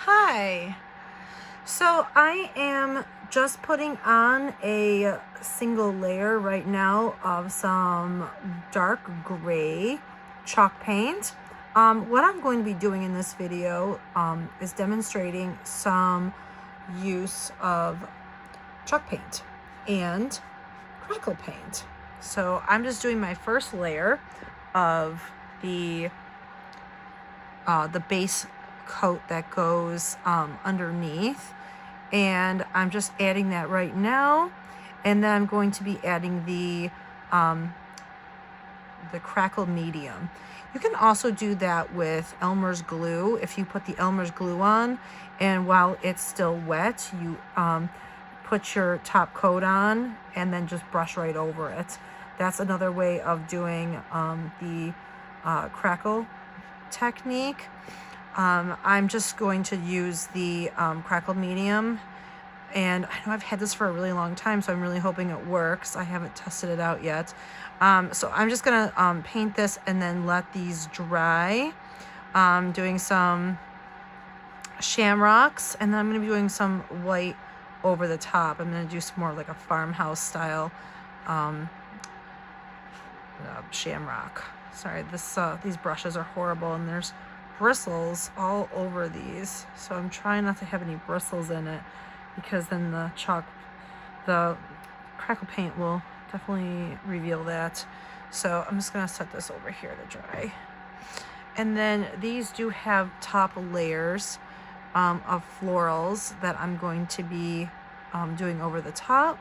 Hi. So I am just putting on a single layer right now of some dark gray chalk paint. What I'm going to be doing in this video is demonstrating some use of chalk paint and crackle paint. So I'm just doing my first layer of the base coat that goes underneath, and I'm just adding that right now, and then I'm going to be adding the crackle medium. You can also do that with Elmer's glue. If you put the Elmer's glue on and while it's still wet, you put your top coat on and then just brush right over it. That's another way of doing the crackle technique. I'm just going to use the crackle medium, and I know I've had this for a really long time, so I'm really hoping it works. I haven't tested it out yet. So I'm just gonna paint this and then let these dry. Doing some shamrocks, and then I'm gonna be doing some white over the top. I'm gonna do some more like a farmhouse style shamrock. Sorry, these brushes are horrible, and there's bristles all over these, so I'm trying not to have any bristles in it, because then the crackle paint will definitely reveal that. So I'm just gonna set this over here to dry. And then these do have top layers of florals that I'm going to be doing over the top.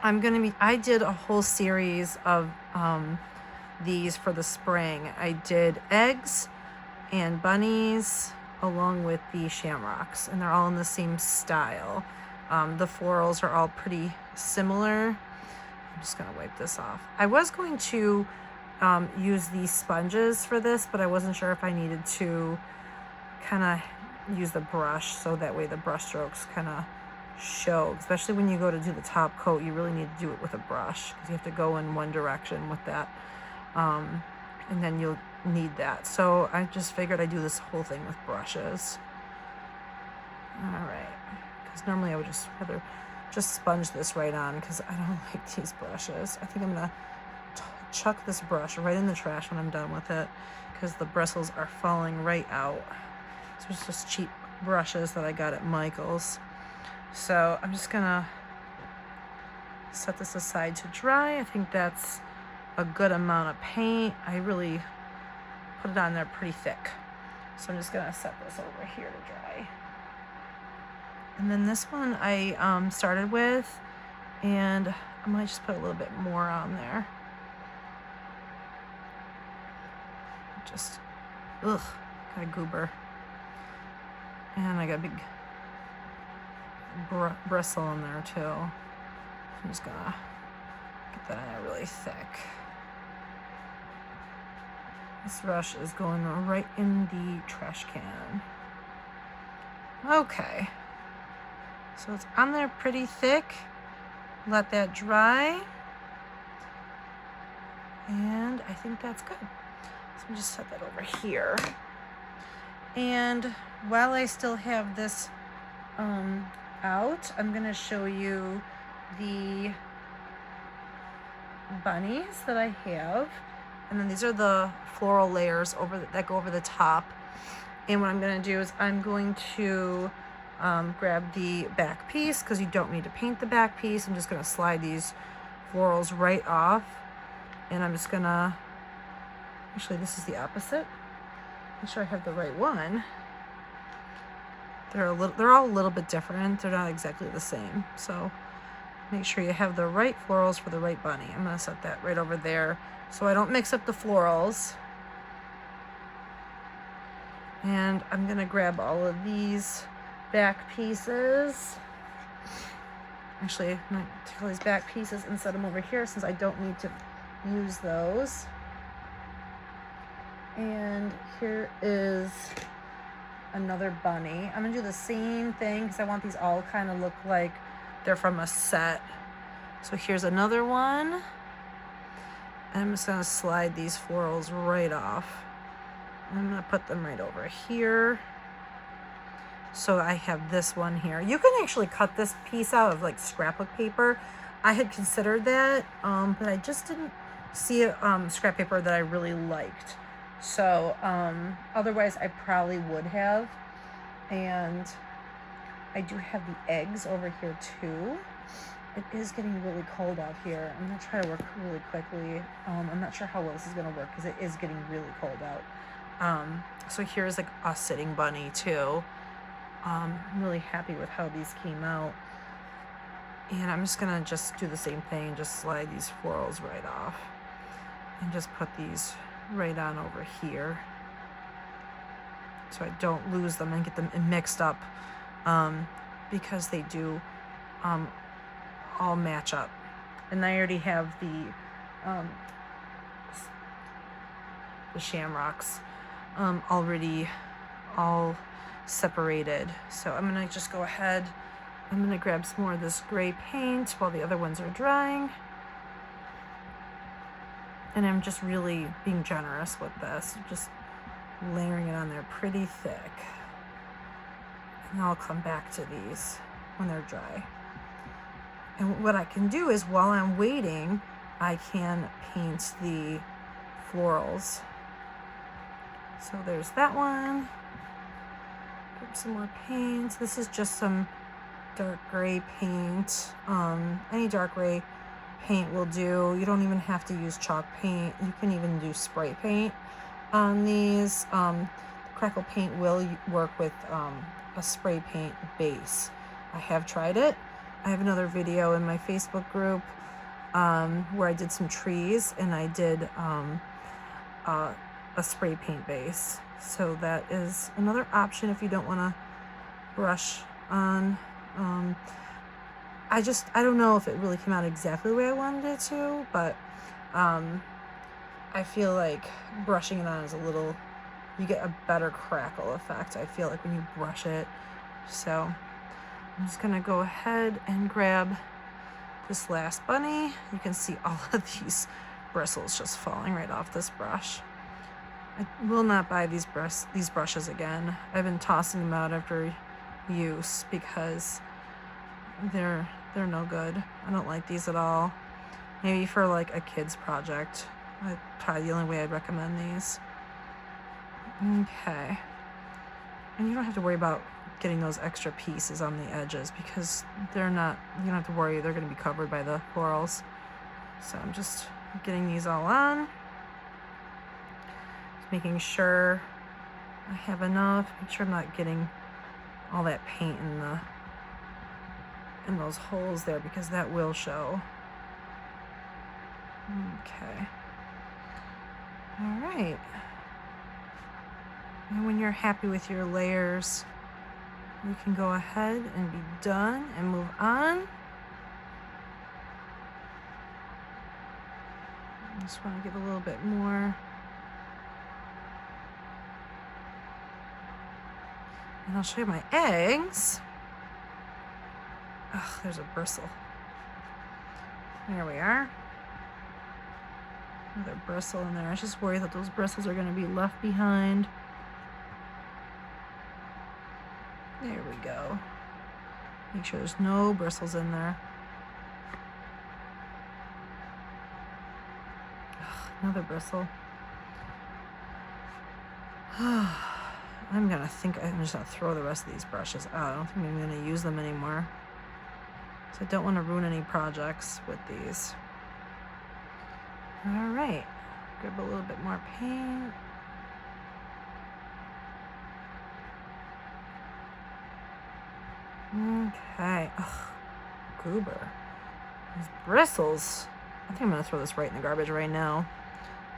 I did a whole series of these for the spring. I did eggs and bunnies along with the shamrocks, and they're all in the same style. The florals are all pretty similar. I'm just gonna wipe this off. I was going to use these sponges for this, but I wasn't sure if I needed to kind of use the brush, so that way the brush strokes kind of show. Especially when you go to do the top coat, you really need to do it with a brush, because you have to go in one direction with that, and then you'll need that. So I just figured I'd do this whole thing with brushes. All right, because normally I would just rather just sponge this right on, because I don't like these brushes. I think I'm gonna chuck this brush right in the trash when I'm done with it, because the bristles are falling right out. So it's just cheap brushes that I got at Michael's. So I'm just gonna set this aside to dry. I think that's a good amount of paint. I really put it on there pretty thick. So I'm just gonna set this over here to dry. And then this one I started with, and I might just put a little bit more on there. Just, ugh, got a goober. And I got a big bristle in there too. I'm just gonna get that in there really thick. This brush is going right in the trash can. Okay, so it's on there pretty thick. Let that dry, and I think that's good. So I'm just set that over here. And while I still have this out, I'm gonna show you the bunnies that I have, and then these are the floral layers that go over the top. And what I'm gonna do is I'm going to grab the back piece, because you don't need to paint the back piece. I'm just gonna slide these florals right off, and I'm just gonna, actually this is the opposite. Make sure I have the right one. They're all a little bit different. They're not exactly the same. So make sure you have the right florals for the right bunny. I'm gonna set that right over there so I don't mix up the florals. And I'm gonna grab all of these back pieces. Actually, I'm gonna take all these back pieces and set them over here, since I don't need to use those. And here is another bunny. I'm gonna do the same thing, because I want these all kind of look like they're from a set. So here's another one. And I'm just gonna slide these florals right off. I'm gonna put them right over here. So I have this one here. You can actually cut this piece out of like scrapbook paper. I had considered that, but I just didn't see a scrap paper that I really liked. So otherwise I probably would have. And I do have the eggs over here too. It is getting really cold out here. I'm gonna try to work really quickly. I'm not sure how well this is gonna work because it is getting really cold out. So here's like a sitting bunny too. I'm really happy with how these came out. And I'm just gonna do the same thing, just slide these florals right off. And just put these right on over here. So I don't lose them and get them mixed up, because they do all match up. And I already have the shamrocks already all separated. So I'm gonna just go ahead. I'm gonna grab some more of this gray paint while the other ones are drying. And I'm just really being generous with this, just layering it on there pretty thick. And I'll come back to these when they're dry. And what I can do is while I'm waiting, I can paint the florals. So there's that one. Grab some more paint. This is just some dark gray paint. Any dark gray paint will do. You don't even have to use chalk paint. You can even do spray paint on these. The crackle paint will work with a spray paint base. I have tried it. I have another video in my Facebook group where I did some trees and I did a spray paint base. So that is another option if you don't want to brush on. I don't know if it really came out exactly the way I wanted it to, but I feel like brushing it on is you get a better crackle effect, I feel like, when you brush it. So I'm just gonna go ahead and grab this last bunny. You can see all of these bristles just falling right off this brush. I will not buy these brushes again. I've been tossing them out after use because they're no good. I don't like these at all. Maybe for like a kid's project, that's probably the only way I'd recommend these. Okay. And you don't have to worry about getting those extra pieces on the edges because you don't have to worry, they're going to be covered by the florals. So I'm just getting these all on. Just making sure I have enough. Make sure I'm not getting all that paint in those holes there because that will show. Okay. All right. And when you're happy with your layers, you can go ahead and be done and move on. I just want to give a little bit more. And I'll show you my eggs. Oh, there's a bristle. There we are. Another bristle in there. I was just worried that those bristles are going to be left behind. There we go. Make sure there's no bristles in there. Ugh, another bristle. I'm just gonna throw the rest of these brushes out. I don't think I'm gonna use them anymore. So I don't want to ruin any projects with these. All right, grab a little bit more paint. Okay. Ugh, goober. These bristles. I think I'm gonna throw this right in the garbage right now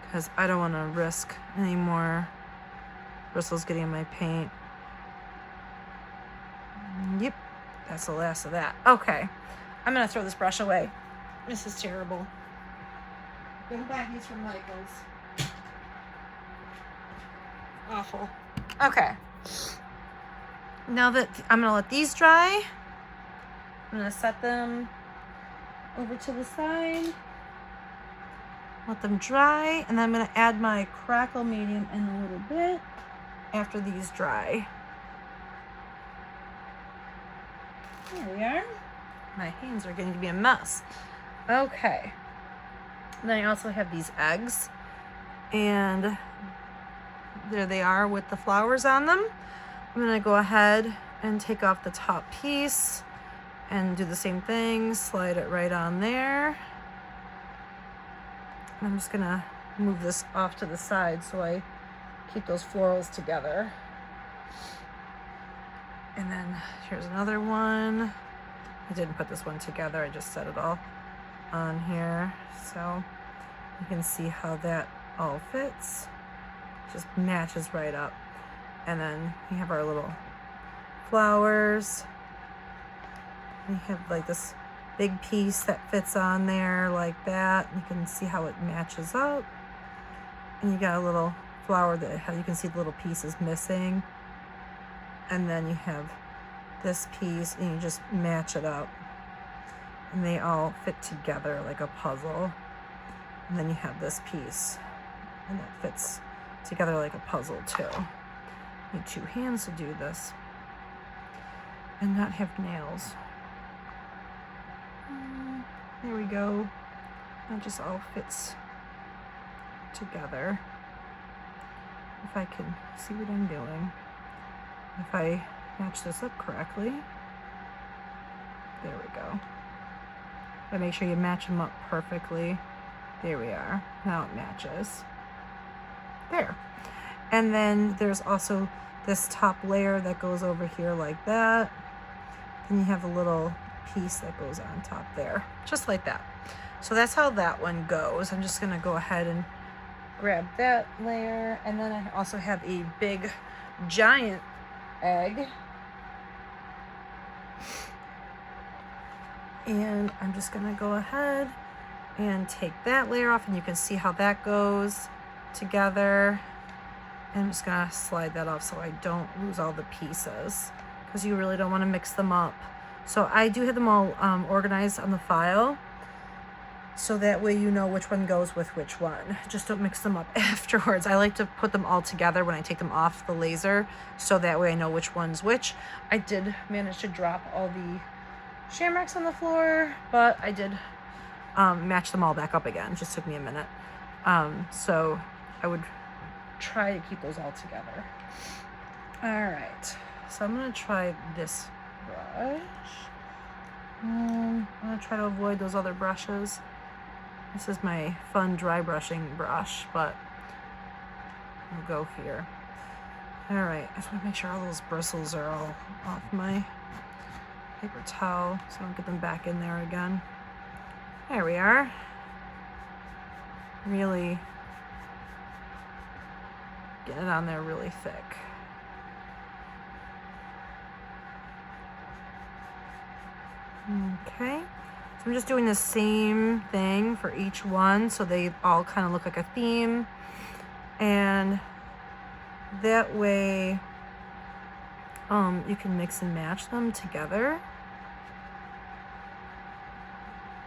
because I don't want to risk any more bristles getting in my paint. Yep, that's the last of that. Okay, I'm gonna throw this brush away. This is terrible. I'm gonna buy these from Michael's. Awful. Okay. Now that I'm gonna let these dry, I'm gonna set them over to the side. Let them dry, and then I'm gonna add my crackle medium in a little bit. after these dry. There we are. My hands are getting to be a mess. Okay. Then I also have these eggs, and there they are with the flowers on them. I'm gonna go ahead and take off the top piece and do the same thing, slide it right on there. I'm just gonna move this off to the side so I keep those florals together. And then here's another one. I didn't put this one together, I just set it all on here. So you can see how that all fits. Just matches right up. And then we have our little flowers. We have like this big piece that fits on there like that. You can see how it matches up. And you got a little flower that you can see the little pieces missing. And then you have this piece and you just match it up. And they all fit together like a puzzle. And then you have this piece and that fits together like a puzzle too. Need 2 hands to do this and not have nails. There we go. That just all fits together. If I can see what I'm doing. If I match this up correctly. There we go. But make sure you match them up perfectly. There we are. Now it matches. There. And then there's also this top layer that goes over here like that. Then you have a little piece that goes on top there, just like that. So that's how that one goes. I'm just gonna go ahead and grab that layer. And then I also have a big, giant egg. And I'm just gonna go ahead and take that layer off, and you can see how that goes together. And I'm just gonna slide that off so I don't lose all the pieces, because you really don't want to mix them up. So I do have them all organized on the file, so that way you know which one goes with which one. Just don't mix them up afterwards. I like to put them all together when I take them off the laser, so that way I know which one's which. I did manage to drop all the shamrocks on the floor, but I did match them all back up again. It just took me a minute. So I would try to keep those all together. All right, so I'm gonna try this brush. I'm gonna try to avoid those other brushes. This is my fun dry brushing brush, but we'll go here. All right, I just want to make sure all those bristles are all off my paper towel so I don't get them back in there again. There we are. Really get it on there really thick. Okay, so I'm just doing the same thing for each one so they all kind of look like a theme, and that way you can mix and match them together.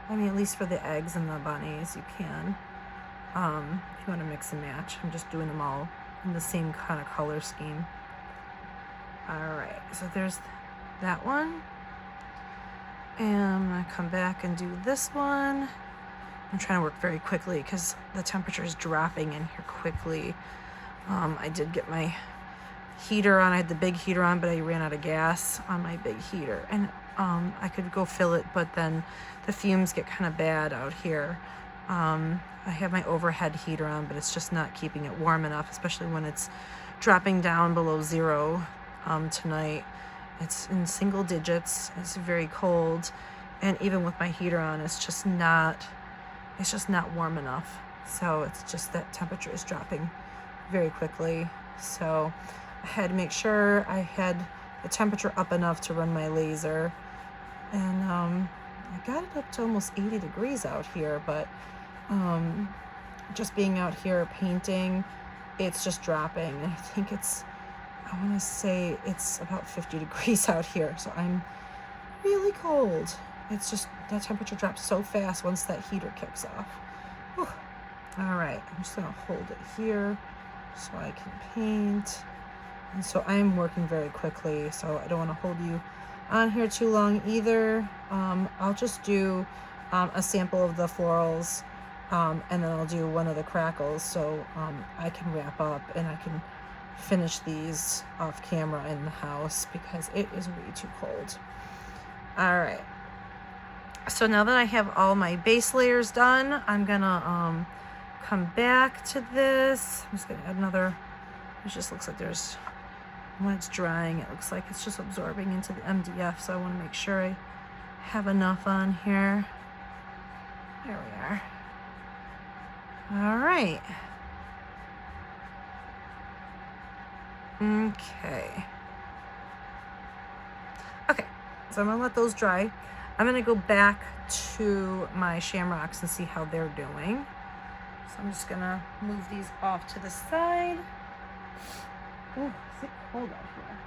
I mean, at least for the eggs and the bunnies you can, if you want to mix and match. I'm just doing them all in the same kind of color scheme. All right, so there's that one. And I'm gonna come back and do this one. I'm trying to work very quickly because the temperature is dropping in here quickly. I did get my heater on. I had the big heater on, but I ran out of gas on my big heater. And I could go fill it, but then the fumes get kind of bad out here. I have my overhead heater on, but it's just not keeping it warm enough, especially when it's dropping down below 0 tonight. It's in single digits. It's very cold, and even with my heater on, it's just not warm enough. So it's just that temperature is dropping very quickly. So I had to make sure I had the temperature up enough to run my laser, and I got it up to almost 80 degrees out here, but just being out here painting, it's just dropping. And I think I want to say it's about 50 degrees out here, so I'm really cold. It's just that temperature drops so fast once that heater kicks off. Whew. All right, I'm just gonna hold it here so I can paint. And so I'm working very quickly, so I don't want to hold you on here too long either. I'll just do a sample of the florals, and then I'll do one of the crackles, so I can wrap up and I can finish these off camera in the house because it is way too cold. All right. So now that I have all my base layers done, I'm gonna come back to this. I'm just gonna add another. It just looks like there's, when it's drying, it looks like it's just absorbing into the MDF, so I want to make sure I have enough on here. There we are. All right. Okay. Okay, so I'm gonna let those dry. I'm gonna go back to my shamrocks and see how they're doing. So I'm just gonna move these off to the side. Oh, is it cold out here?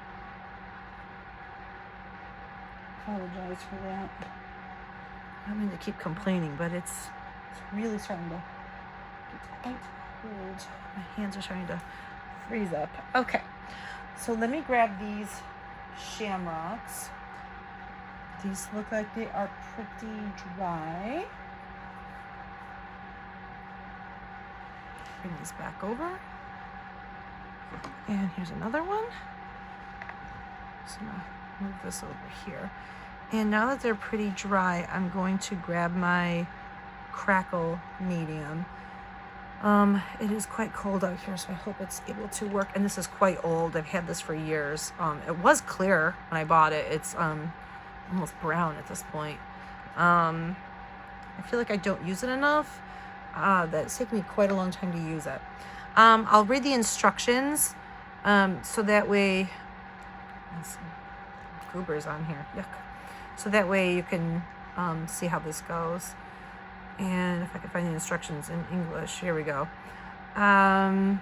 Apologize for that. I don't mean to keep complaining, but it's really starting to get quite cold. My hands are starting to freeze up. Okay, so let me grab these shamrocks. These look like they are pretty dry. Bring these back over. And here's another one. So I'm gonna move this over here. And now that they're pretty dry, I'm going to grab my Crackle Medium. It is quite cold out here, so I hope it's able to work. And this is quite old. I've had this for years. It was clear when I bought it. It's almost brown at this point. I feel like I don't use it enough. That's taken me quite a long time to use it. I'll read the instructions, so that way, there's some goobers on here, yuck. So that way you can see how this goes. And if I can find the instructions in English, here we go. My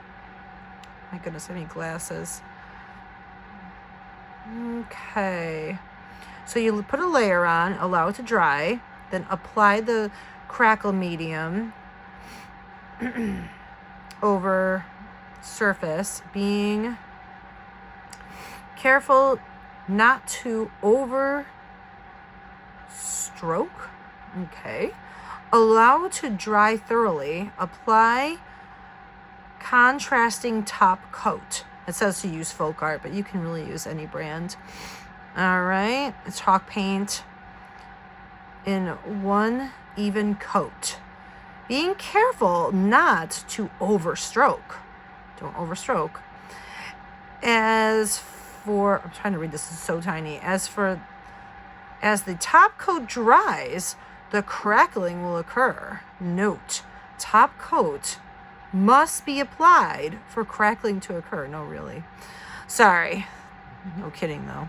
goodness, I need glasses. Okay. So you put a layer on, allow it to dry, then apply the Crackle Medium over surface, being careful not to over stroke. Okay. Allow to dry thoroughly. Apply contrasting top coat. It says to use Folk Art, but you can really use any brand. All right. Chalk paint in one even coat. Being careful not to overstroke. Don't overstroke. As for, I'm trying to read this, it's so tiny. As the top coat dries, the crackling will occur. Note, top coat must be applied for crackling to occur. No, really. Sorry. No kidding, though.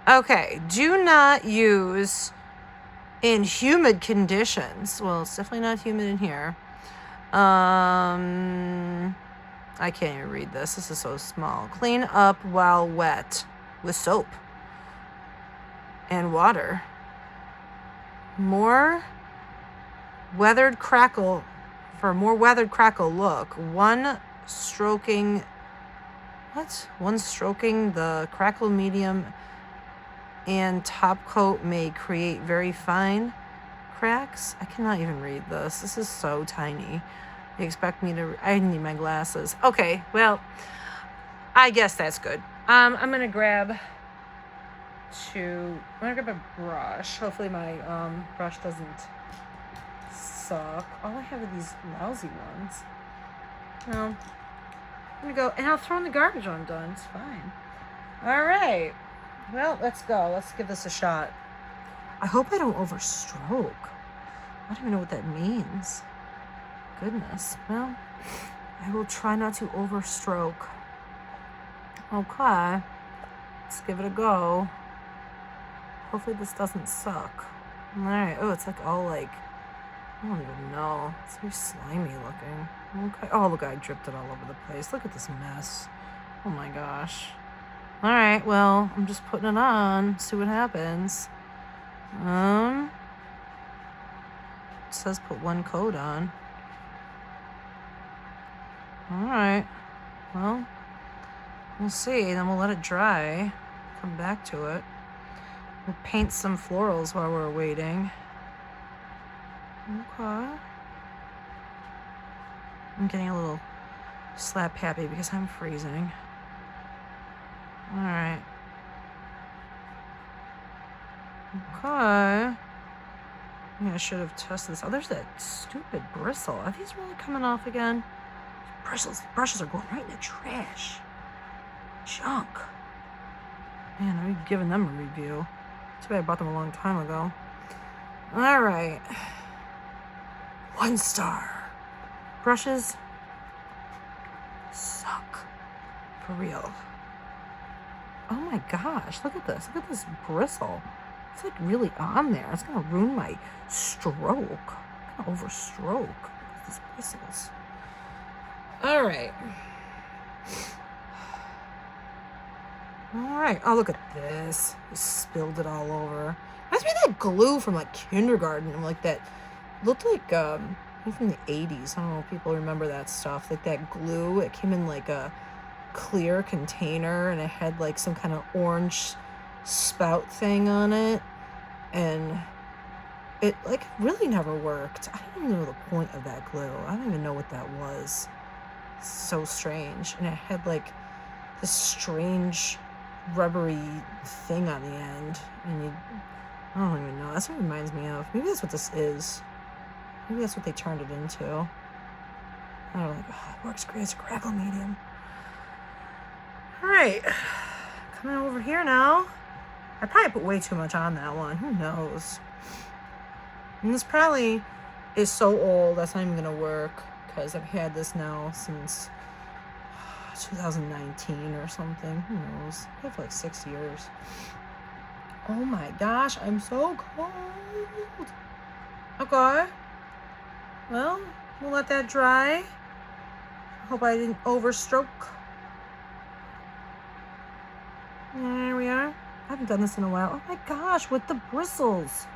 Okay, do not use in humid conditions. Well, it's definitely not humid in here. I can't even read this. This is so small. Clean up while wet with soap and water. More weathered crackle. For a more weathered crackle look, one stroking the Crackle Medium and top coat may create very fine cracks. I cannot even read this. This is so tiny. You expect me to, I need my glasses. Okay, well, I guess that's good. I'm gonna grab a brush. Hopefully my brush doesn't suck. All I have are these lousy ones. Well, I'm gonna go, and I'll throw in the garbage when I'm done. It's fine. All right. Well, let's go. Let's give this a shot. I hope I don't overstroke. I don't even know what that means. Goodness. Well, I will try not to overstroke. Okay. Let's give it a go. Hopefully this doesn't suck. All right. Oh, it's like all like, I don't even know. It's very slimy looking. Okay. Oh, look, I dripped it all over the place. Look at this mess. Oh my gosh. All right. Well, I'm just putting it on. See what happens. It says put one coat on. All right. Well, We'll see. Then we'll let it dry. Come back to it. We'll paint some florals while we're waiting. Okay. I'm getting a little slap happy because I'm freezing. Alright. Okay. Yeah, I should have tested this. Oh, there's that stupid bristle. Are these really coming off again? Brushes are going right in the trash. Junk. Man, I'm giving them a review. Too bad I bought them a long time ago. Alright. 1 star. Brushes suck. For real. Oh my gosh, look at this. Look at this bristle. It's like really on there. It's gonna ruin my stroke. I'm gonna overstroke. Look at these bristles. Alright. Alright. Oh, look at this. You spilled it all over. Reminds me of that glue from like kindergarten. Like that looked like from the 80s. I don't know if people remember that stuff. Like that glue. It came in like a clear container and it had like some kind of orange spout thing on it, and it like really never worked. I don't even know the point of that glue. I don't even know what that was. It's so strange. And it had like this strange rubbery thing on the end, and I don't even know. That's what it reminds me of. Maybe that's what this is. Maybe that's what they turned it into. I don't know, like, oh, it works great as a crackle medium. Alright, coming over here now. I probably put way too much on that one. Who knows? And this probably is so old that's not even going to work, because I've had this now since 2019 or something. Who knows? Probably for like 6 years. Oh my gosh, I'm so cold. Okay. Well, we'll let that dry. Hope I didn't overstroke. There we are. I haven't done this in a while. Oh my gosh, with the bristles.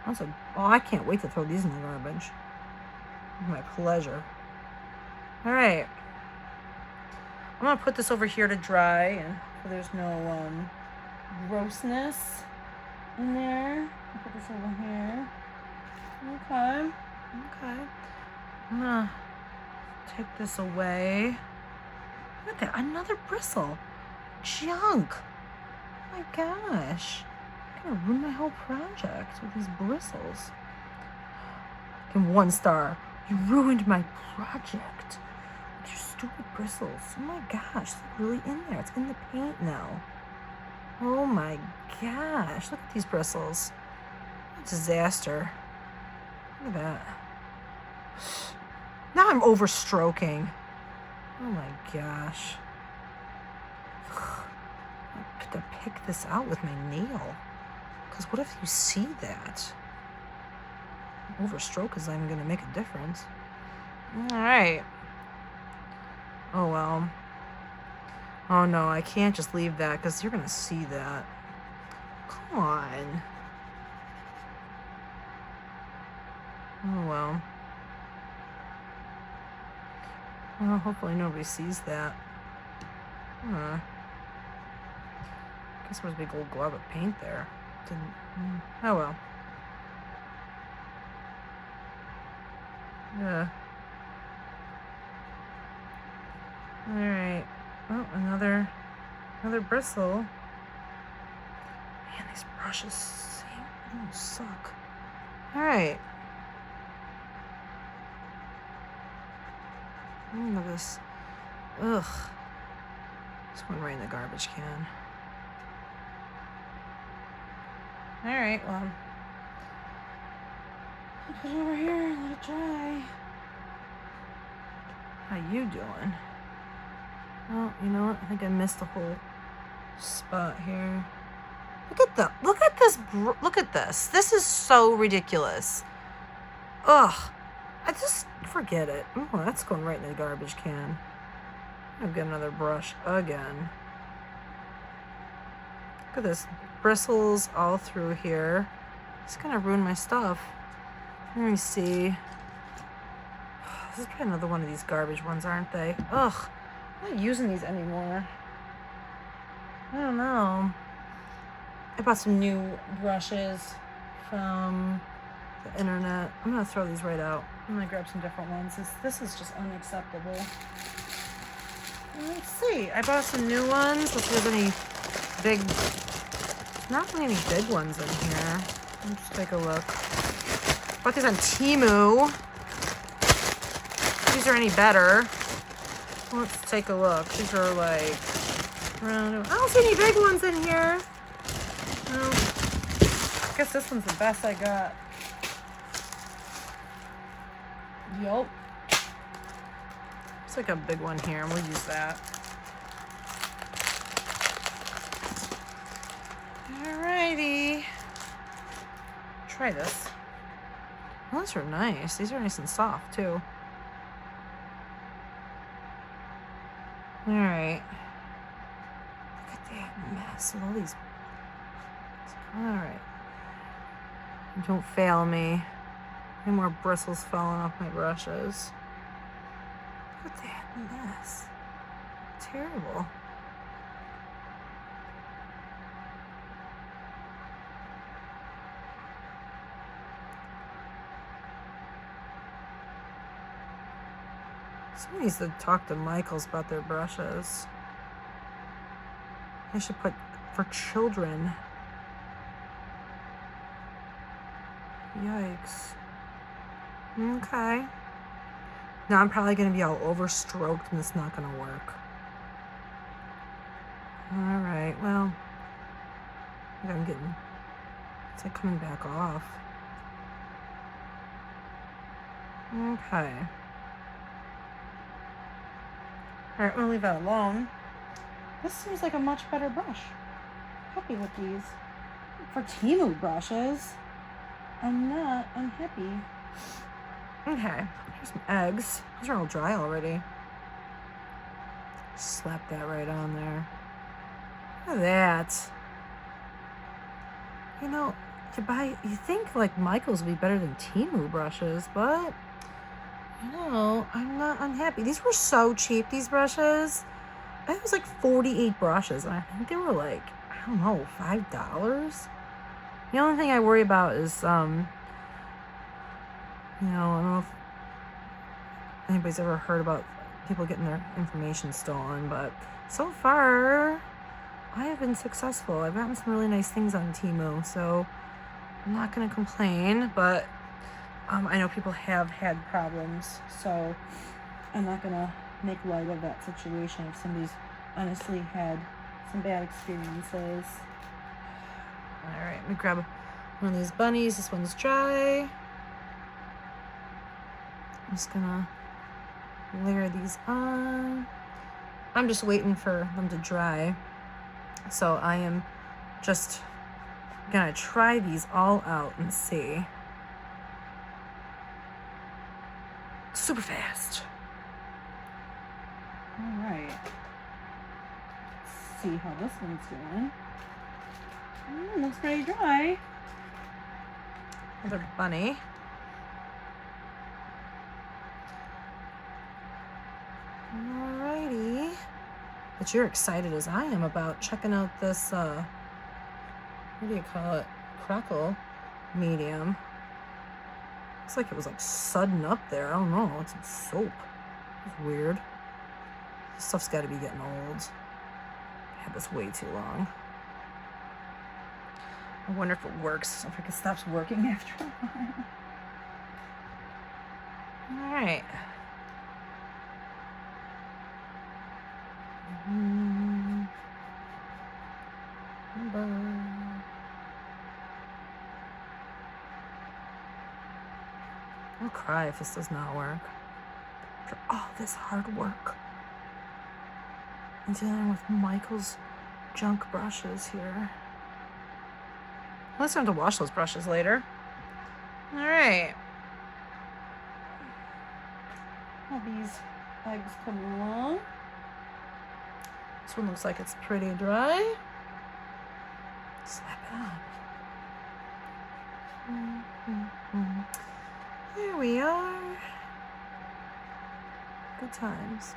Oh, I can't wait to throw these in the garbage. My pleasure. All right. I'm going to put this over here to dry, and so there's no grossness in there. I'll put this over here. Okay. Okay. I'm going to take this away. Look at that. Another bristle. Junk. Oh my gosh. I'm going to ruin my whole project with these bristles. And 1 star. You ruined my project with your stupid bristles. Oh my gosh. It's like really in there. It's in the paint now. Oh my gosh. Look at these bristles. Disaster. Look at that. Now I'm overstroking. Oh my gosh. I have to pick this out with my nail. Because what if you see that? Overstroke is not even going to make a difference. Alright. Oh well. Oh no, I can't just leave that because you're going to see that. Come on. Oh well. Well, hopefully nobody sees that. Guess there's a big old glob of paint there. Oh well. Yeah. Alright. Oh, another bristle. Man, these brushes suck. Alright. Look at this. Ugh. This one right in the garbage can. Alright, well. I'll put it over here and let it dry. How you doing? Oh, you know what? I think I missed the whole spot here. Look at this. This is so ridiculous. Ugh. I just forget it. Oh, that's going right in the garbage can. I'll get another brush again. Look at this. Bristles all through here. It's gonna ruin my stuff. Let me see. This is probably another one of these garbage ones, aren't they? Ugh. I'm not using these anymore. I don't know. I bought some new brushes from the internet. I'm gonna throw these right out. I'm gonna grab some different ones. This is just unacceptable. Let's see. I bought some new ones. Let's see if there's any big. Not really any big ones in here. Let's just take a look. Bought these on Temu. These are any better. Let's take a look. These are like around. I don't see any big ones in here. No. I guess this one's the best I got. Yup. It's like a big one here, and we'll use that. Alrighty. Try this. Oh, these are nice. These are nice and soft, too. Alright. Look at that mess of all these. Alright. Don't fail me. Any more bristles falling off my brushes. Look at that mess. Terrible. Someone needs to talk to Michaels about their brushes. They should put for children. Yikes. Okay. Now I'm probably going to be all overstroked and it's not going to work. Alright, well. I think I'm getting. It's like coming back off. Okay. Alright, we'll leave that alone. This seems like a much better brush. Happy with these. For Temu brushes, I'm not unhappy. Okay, here's some eggs. These are all dry already. Slap that right on there. Look at that. You know, you think like Michaels would be better than Temu brushes, but no, I'm not unhappy. These were so cheap, these brushes. I think it was like 48 brushes, and I think they were like, I don't know, $5. The only thing I worry about is, you know, I don't know if anybody's ever heard about people getting their information stolen, but so far, I have been successful. I've gotten some really nice things on Temu, so I'm not going to complain, but I know people have had problems, so I'm not going to make light of that situation if somebody's honestly had some bad experiences. Alright, let me grab one of these bunnies. This one's dry. I'm just gonna layer these on. I'm just waiting for them to dry. So I am just gonna try these all out and see. Super fast. Alright. Let's see how this one's doing. Looks pretty dry. Another bunny. Alrighty. But you're excited as I am about checking out this, what do you call it? Crackle Medium. Looks like it was like sudding up there. I don't know. It's some soap. It's weird. This stuff's got to be getting old. I had this way too long. I wonder if it works. If it stops working after a while. All right. I'll cry if this does not work. After all this hard work. I'm dealing with Michael's junk brushes here. At least I don't have to wash those brushes later. Alright. All these eggs come along. This one looks like it's pretty dry. Slap it on. There we are. Good times.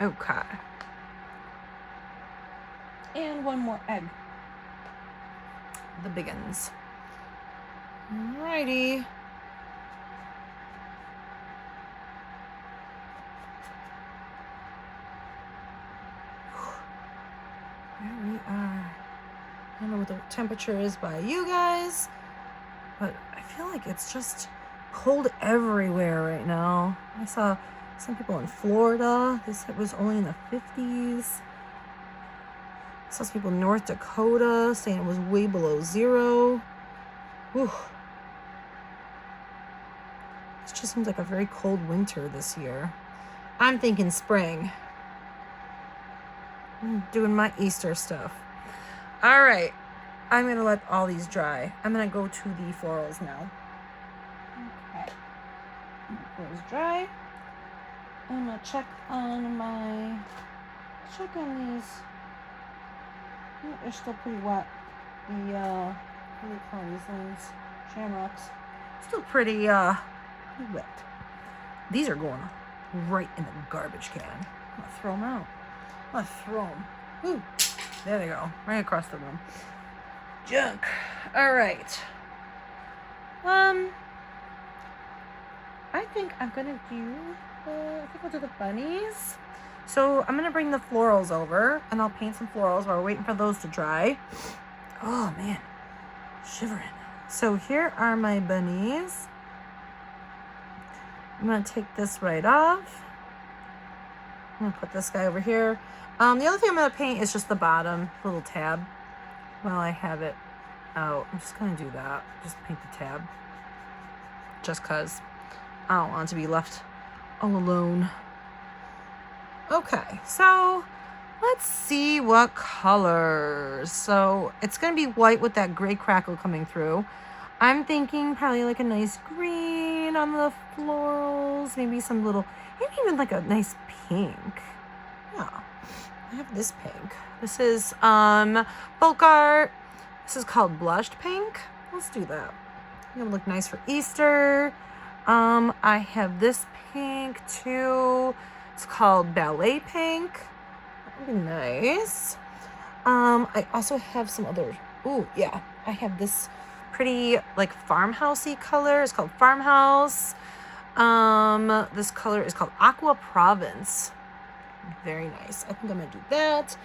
Okay. And one more egg. The biggins. Alrighty. There we are. I don't know what the temperature is by you guys, but I feel like it's just cold everywhere right now. I saw some people in Florida. They said it was only in the 50s. I saw some people in North Dakota saying it was way below zero. Whew. It just seems like a very cold winter this year. I'm thinking spring. I'm doing my Easter stuff. All right. I'm going to let all these dry. I'm going to go to the florals now. Okay. Those dry. I'm going to check on these. They're still pretty wet. The, what do they call these things? Shamrocks. Still pretty wet. These are going right in the garbage can. I'm going to throw them out. I'm going to throw them. Ooh, there they go. Right across the room. Junk. All right. I think I'm going to do, I think I'll do the bunnies. So I'm going to bring the florals over, and I'll paint some florals while we're waiting for those to dry. Oh, man. Shivering. So here are my bunnies. I'm going to take this right off. I'm going to put this guy over here. The other thing I'm going to paint is just the bottom little tab while I have it out. I'm just going to do that. Just paint the tab. Just because I don't want it to be left all alone. Okay, so let's see what colors. So it's going to be white with that gray crackle coming through. I'm thinking probably like a nice green on the florals. Maybe some little, maybe even like a nice pink. Yeah, I have this pink. This is Folk Art. This is called Blushed Pink. Let's do that. It'll look nice for Easter. I have this pink too. It's called Ballet Pink. That would be nice. I also have some other, ooh, yeah. I have this pretty like farmhousey color. It's called Farmhouse. This color is called Aqua Province. Very nice. I think I'm gonna do that.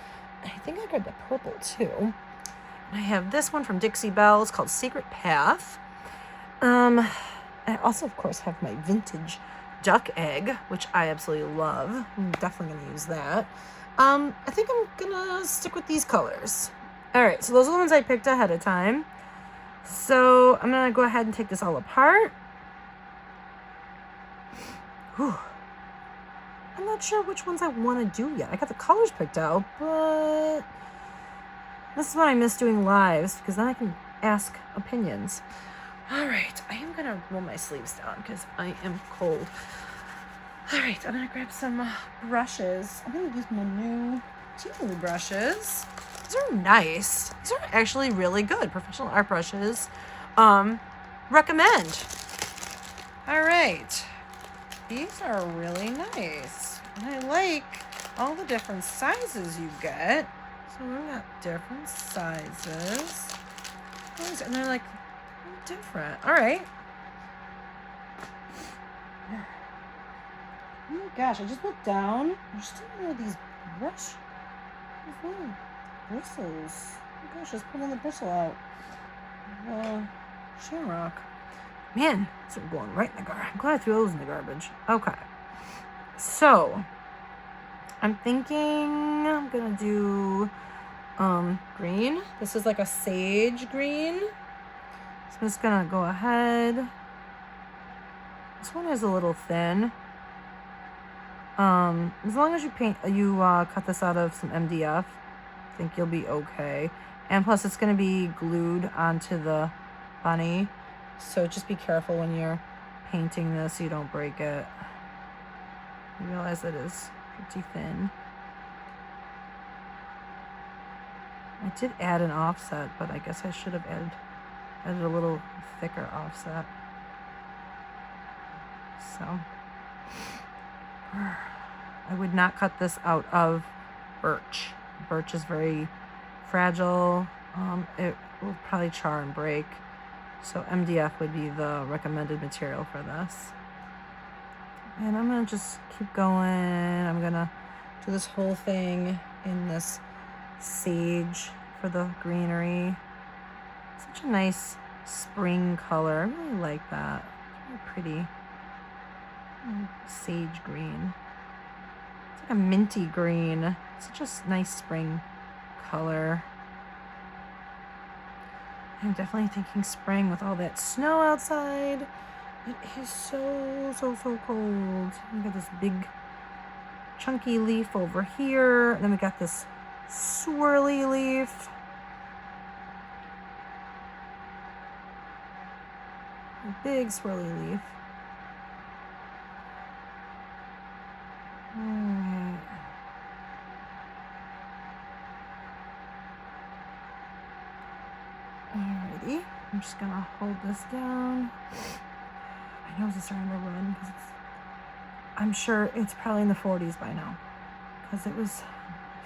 I think I grabbed the purple too. I have this one from Dixie Belle. It's called Secret Path. I also, of course, have my vintage duck egg, which I absolutely love. I'm definitely going to use that. I think I'm going to stick with these colors. All right, so those are the ones I picked ahead of time. So I'm going to go ahead and take this all apart. Whew. I'm not sure which ones I want to do yet. I got the colors picked out, but this is what I miss doing lives, because then I can ask opinions. All right, I am going to roll my sleeves down because I am cold. All right, I'm going to grab some brushes. I'm going to use my new Timu brushes. These are nice. These are actually really good. Professional art brushes. Recommend. All right. These are really nice. And I like all the different sizes you get. So we've got different sizes. And they're like different. All right. Oh my gosh, I just looked down. There's still more of these bristles. Oh my gosh, just pulling the bristle out. Shamrock. Man, these are going right in the garbage. I'm glad I threw those in the garbage. Okay. So, I'm thinking I'm going to do green. This is like a sage green. So I'm just going to go ahead. This one is a little thin. As long as you cut this out of some MDF, I think you'll be okay. And plus it's going to be glued onto the bunny. So just be careful when you're painting this so you don't break it. You realize that it's pretty thin. I did add an offset, but I guess I should have added a little thicker offset. So, I would not cut this out of birch. Birch is very fragile. It will probably char and break. So MDF would be the recommended material for this. And I'm gonna just keep going. I'm gonna do this whole thing in this sage for the greenery. Such a nice spring color. I really like that. Very pretty. Sage green. It's like a minty green. Such a nice spring color. I'm definitely thinking spring with all that snow outside. It is so cold. We got this big chunky leaf over here. And then we got this swirly leaf. A big swirly leaf. Alright. Alrighty. I'm just gonna hold this down. My nose is starting to run because I'm sure it's probably in the 40s by now, because it was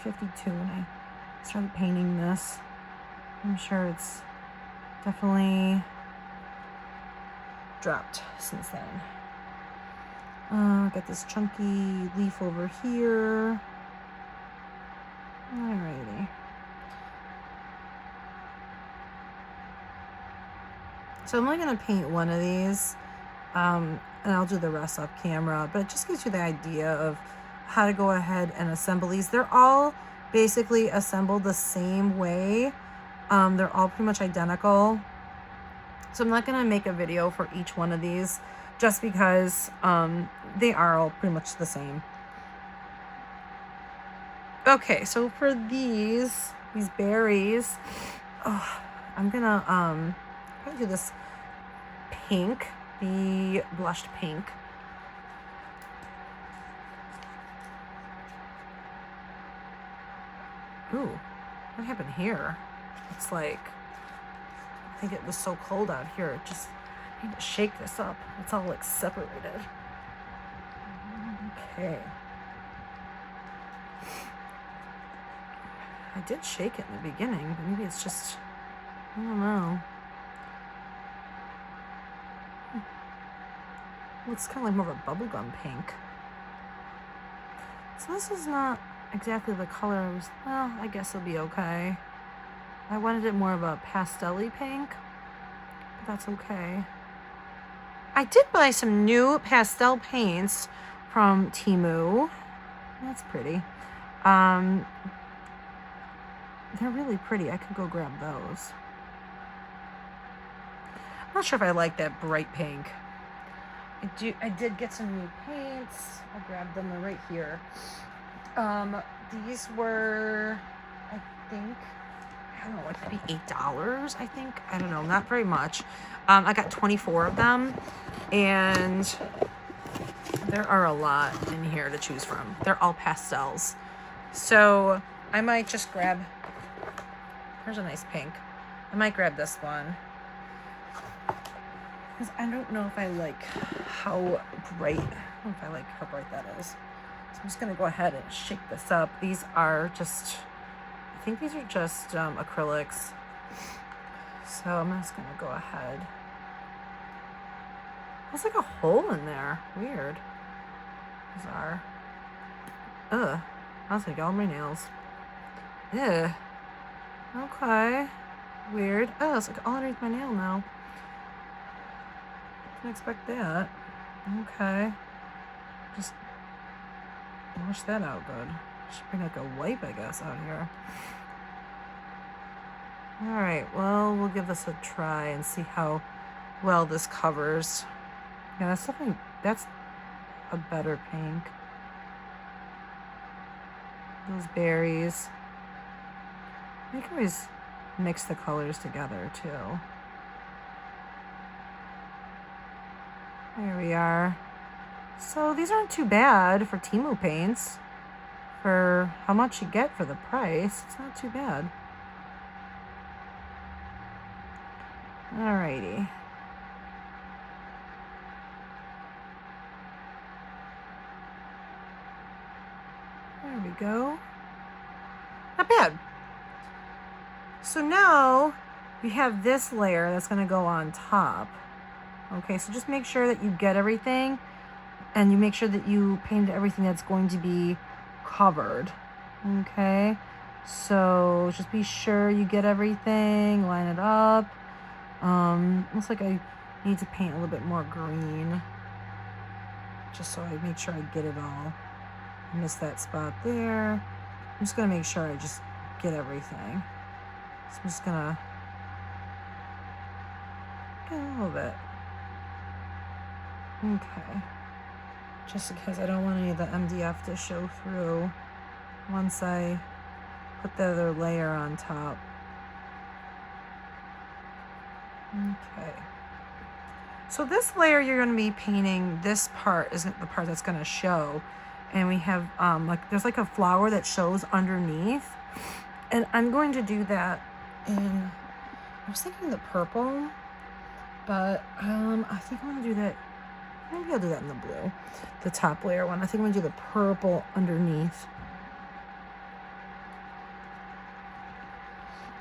52 when I started painting this. I'm sure it's definitely dropped since then. Got this chunky leaf over here. Alrighty. So I'm only going to paint one of these, and I'll do the rest off camera, but it just gives you the idea of how to go ahead and assemble these. They're all basically assembled the same way. They're all pretty much identical. So I'm not going to make a video for each one of these just because they are all pretty much the same. Okay, so for these berries, I'm going to do this pink, the blushed pink. Ooh, what happened here? It's like, I think it was so cold out here. It just, I need to shake this up. It's all like separated. Okay. I did shake it in the beginning, but maybe it's just, I don't know. Looks kind of like more of a bubblegum pink. So this is not exactly the color I was, well, I guess it'll be okay. I wanted it more of a pastel-y pink, but that's okay. I did buy some new pastel paints from Temu. That's pretty. They're really pretty. I could go grab those. I'm not sure if I like that bright pink. I did get some new paints. I'll grab them. They're right here. These were, I think, I don't know, like maybe $8, I think. I don't know, not very much. I got 24 of them, and there are a lot in here to choose from. They're all pastels. So I might just grab, here's a nice pink. I might grab this one, because I don't know if I like how bright, that is. So I'm just gonna go ahead and shake this up. These are just, I think these are just acrylics. So I'm just gonna go ahead. There's like a hole in there. Weird. Bizarre. Ugh. That's like all my nails. Ugh. Okay. Weird. Oh, it's like all underneath my nail now. Didn't expect that. Okay. Just wash that out good. Should bring like a wipe, I guess, out here. Alright, well, we'll give this a try and see how well this covers. Yeah, that's something, that's a better pink. Those berries. You can always mix the colors together, too. There we are. So these aren't too bad for Temu paints. For how much you get for the price, it's not too bad. Alrighty. we go. Not bad. So now we have this layer that's going to go on top. Okay, so just make sure that you get everything, and you make sure that you paint everything that's going to be covered. Okay, so just be sure you get everything, line it up. Looks like I need to paint a little bit more green, just so I make sure I get it all. I missed that spot there. I'm just gonna make sure I just get everything. So I'm just gonna get a little bit. Okay. Just because I don't want any of the MDF to show through once I put the other layer on top. Okay. So this layer you're going to be painting, this part isn't the part that's going to show. And we have like there's like a flower that shows underneath. And I'm going to do that in, I was thinking the purple, but I think I'm going to do that. Maybe I'll do that in the blue, the top layer one. I think I'm going to do the purple underneath.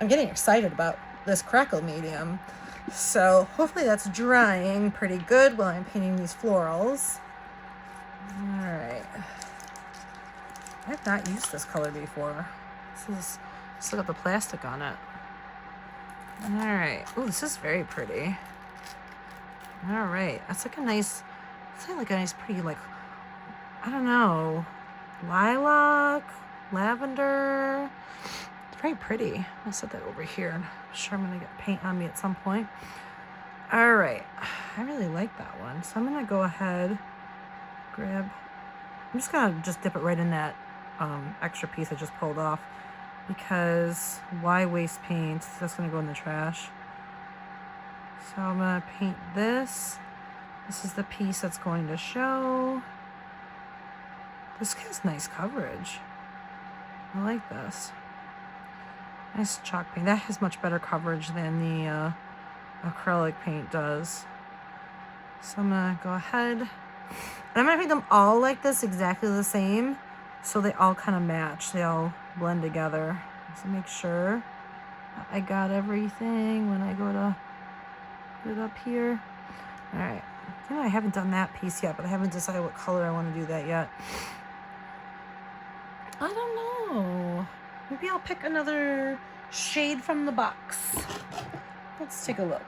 I'm getting excited about this crackle medium. So hopefully that's drying pretty good while I'm painting these florals. All right. I've not used this color before. Still got the plastic on it. All right. Oh, this is very pretty. All right. That's like a nice, it's like a nice pretty, like, I don't know, lilac, lavender. It's very pretty. I'll set that over here. I'm sure I'm gonna get paint on me at some point. All right. I really like that one. So I'm gonna go ahead, I'm just gonna dip it right in that extra piece I just pulled off, because why waste paint? That's gonna go in the trash. So I'm gonna paint this. This is the piece that's going to show. This has nice coverage. I like this. Nice chalk paint. That has much better coverage than the acrylic paint does. So I'm gonna go ahead. And I'm gonna paint them all like this, exactly the same, so they all kind of match. They all blend together. So make sure I got everything when I go to put it up here. All right. You know, I haven't done that piece yet, but I haven't decided what color I want to do that yet. I don't know. Maybe I'll pick another shade from the box. Let's take a look.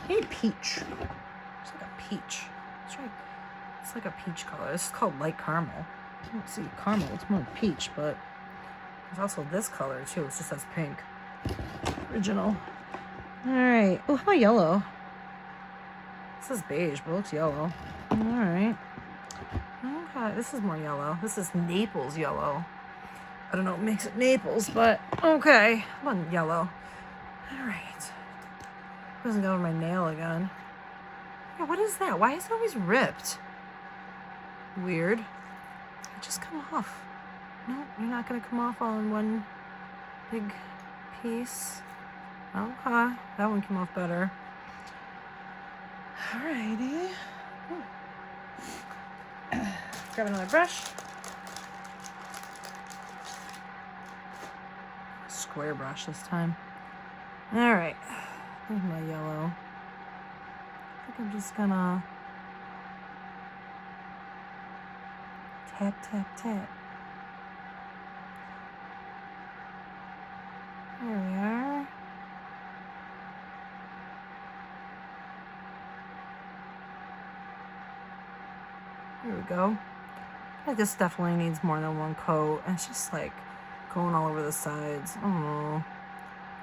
Hey, peach. It's like a peach. That's right. It's like a peach color. This is called light caramel. I don't see caramel. It's more peach, but there's also this color too. It just says pink. Original. All right. Oh, how about yellow? This is beige, but it looks yellow. All right. Okay, this is more yellow. This is Naples yellow. I don't know what makes it Naples, but okay. Come on, yellow. All right. It doesn't go over my nail again. Yeah, what is that? Why is it always ripped? Weird. It just come off. No, you're not going to come off all in one big piece. Okay. That one came off better. Alrighty. Grab another brush. Square brush this time. Alright. There's my yellow. I think I'm just gonna tap, tap, tap. There we are. There we go. This definitely needs more than one coat. And it's just like going all over the sides. Oh,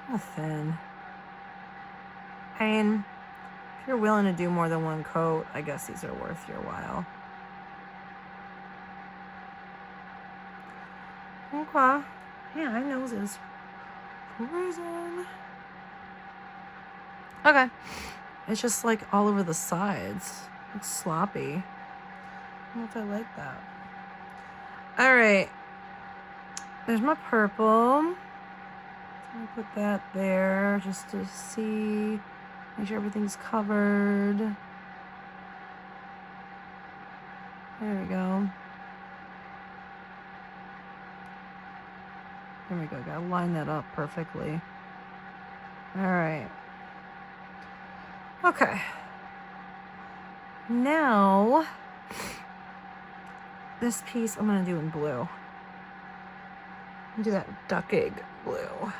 kind of thin. I mean, if you're willing to do more than one coat, I guess these are worth your while. Okay. Yeah, my nose is freezing. Okay. It's just like all over the sides. It's sloppy. I don't know if I like that. All right. There's my purple. I'm gonna put that there just to see, make sure everything's covered. There we go. There we go. Gotta line that up perfectly. All right. Okay. Now, this piece I'm gonna do in blue. Do that duck egg blue.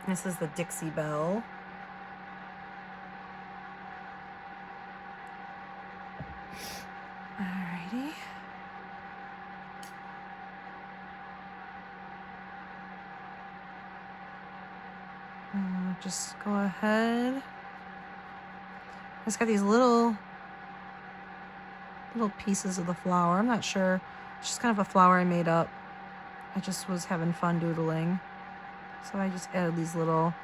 This is the Dixie Belle. Alrighty. Just go ahead. It's got these little pieces of the flower. I'm not sure. It's just kind of a flower I made up. I just was having fun doodling. So I just added these little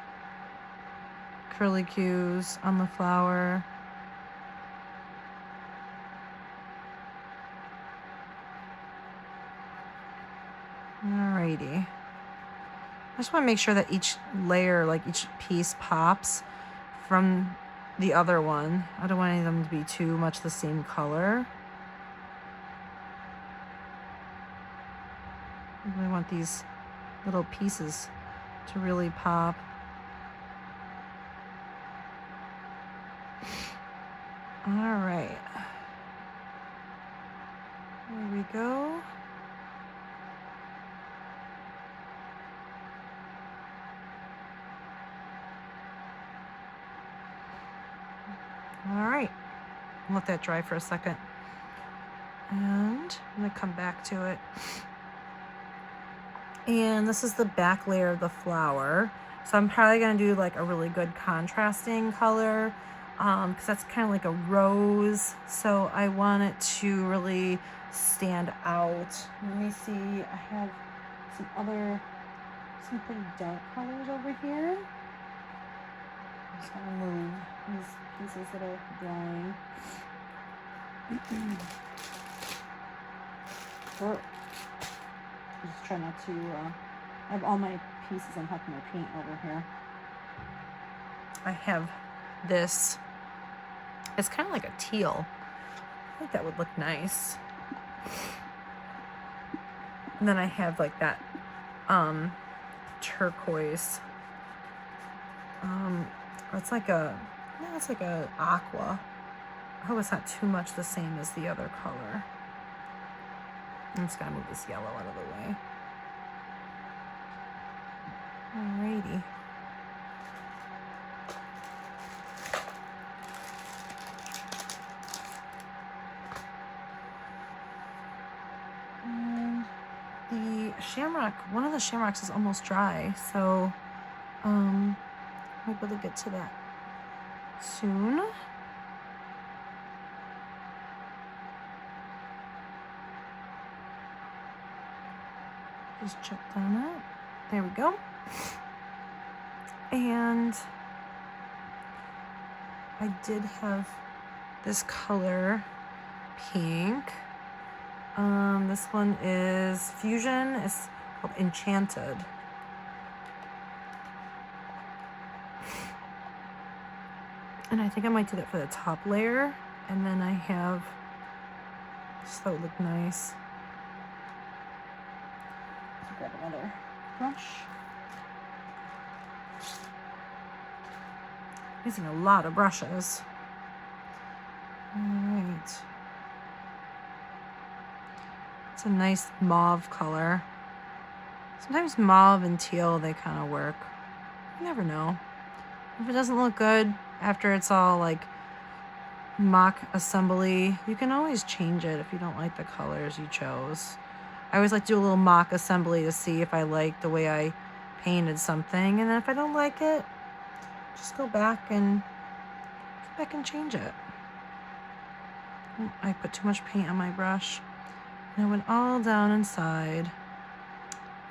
curlicues on the flower. Alrighty. I just want to make sure that each layer, like each piece, pops from the other one. I don't want any of them to be too much the same color. I want these little pieces to really pop. All right. There we go. All right, let that dry for a second. And I'm gonna come back to it. And this is the back layer of the flower. So I'm probably gonna do like a really good contrasting color because that's kind of like a rose. So I want it to really stand out. Let me see, I have some pretty dark colors over here. I'm just gonna move these pieces that are drying. Just try not to, I have all my pieces, I'm having my paint over here. I have this, it's kind of like a teal. I think that would look nice. And then I have like that turquoise. It's like a aqua. I hope it's not too much the same as the other color. I'm just gonna move this yellow out of the way. Alrighty. And the shamrock, one of the shamrocks is almost dry, so I'm able to get to that soon. Just check down that. There we go. And I did have this color, pink. This one is Fusion. It's called Enchanted. And I think I might do that for the top layer. And then I have, just that would look nice. Grab another brush. Using a lot of brushes. All right. It's a nice mauve color. Sometimes mauve and teal, they kind of work. You never know. If it doesn't look good after it's all like mock assembly, you can always change it if you don't like the colors you chose. I always like to do a little mock assembly to see if I like the way I painted something, and then if I don't like it, just go back and change it. I put too much paint on my brush, and it went all down inside.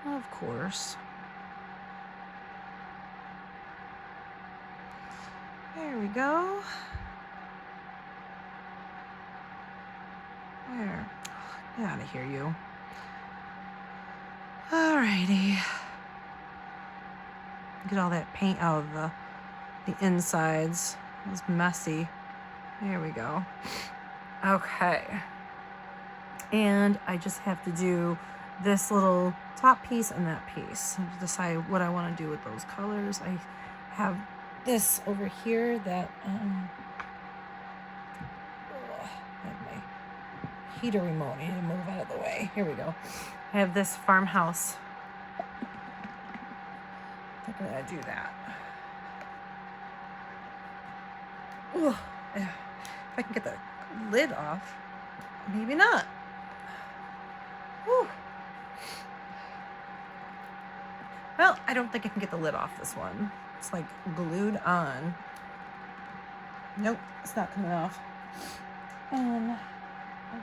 Of course. There we go. There. Get out of here, you. Alrighty. Get all that paint out of the insides. It was messy. There we go. Okay. And I just have to do this little top piece and that piece. I have to decide what I want to do with those colors. I have this over here that I have my heater remote. I need to move out of the way. Here we go. I have this farmhouse. I think I'm gonna do that. Ooh, if I can get the lid off, maybe not. Whew. Well, I don't think I can get the lid off this one. It's like glued on. Nope, it's not coming off. I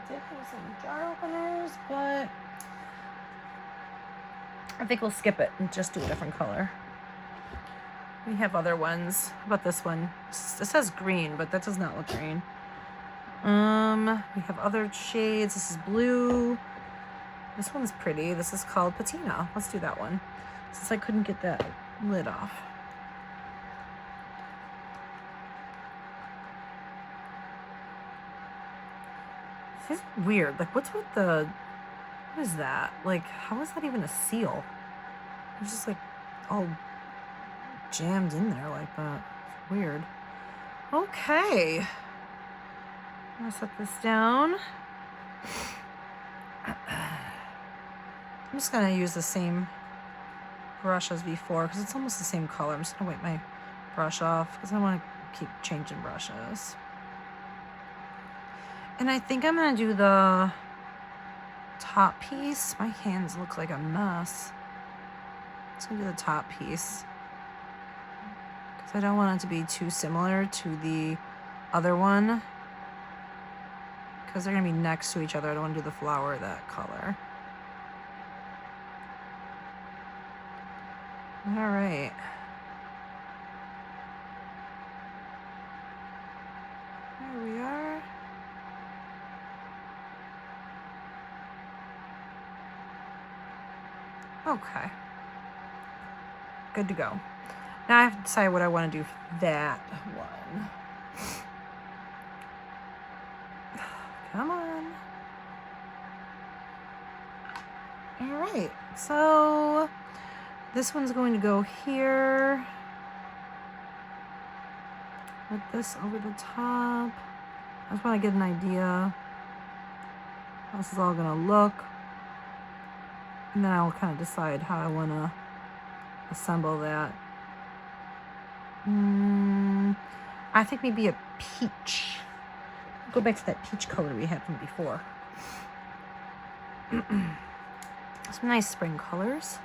did have some jar openers, but I think we'll skip it and just do a different color. We have other ones. How about this one? It says green, but that does not look green. We have other shades. This is blue. This one's pretty. This is called patina. Let's do that one, since I couldn't get that lid off. This is weird. Like, what's with the... What is that? Like, how is that even a seal? It's just like all jammed in there like that. It's weird. Okay. I'm gonna set this down. I'm just gonna use the same brush as before because it's almost the same color. I'm just gonna wipe my brush off because I want to keep changing brushes. And I think I'm gonna do the top piece. My hands look like a mess. I'm just gonna do the top piece because I don't want it to be too similar to the other one because they're gonna be next to each other. I don't want to do the flower that color. All right. There we are. Okay. Good to go. Now I have to decide what I want to do for that one. Come on. All right. So this one's going to go here with this over the top. I just want to get an idea how this is all going to look. And then I'll kind of decide how I want to assemble that. I think maybe a peach. Go back to that peach color we had from before. Some nice spring colors.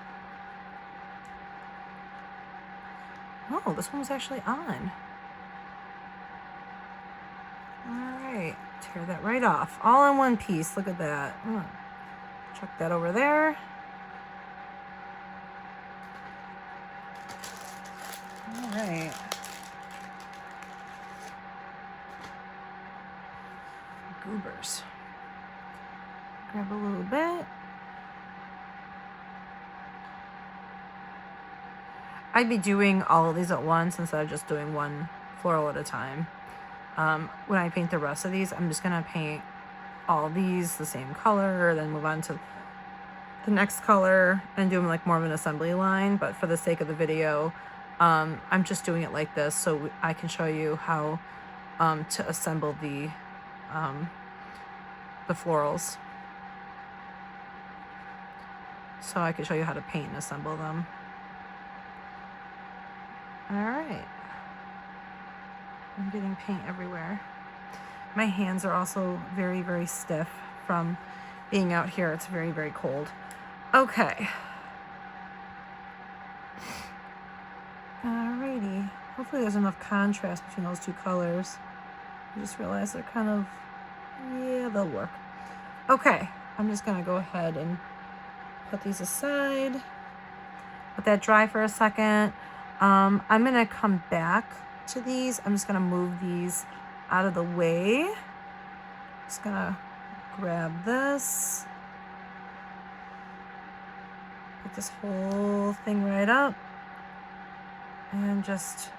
Oh, this one was actually on. All right, tear that right off. All in one piece. Look at that. Chuck that over there. All right. Goobers. Grab a little bit. I'd be doing all of these at once instead of just doing one floral at a time. When I paint the rest of these, I'm just gonna paint all these the same color, then move on to the next color and do them like more of an assembly line. But for the sake of the video, I'm just doing it like this so I can show you how to assemble the florals. So I can show you how to paint and assemble them. All right. I'm getting paint everywhere. My hands are also very, very stiff from being out here. It's very, very cold. Okay. Alrighty. Hopefully there's enough contrast between those two colors. I just realized they're kind of, yeah, they'll work. Okay. I'm just going to go ahead and put these aside. Let that dry for a second. I'm going to come back to these. I'm just going to move these out of the way. Just going to grab this. Put this whole thing right up. And just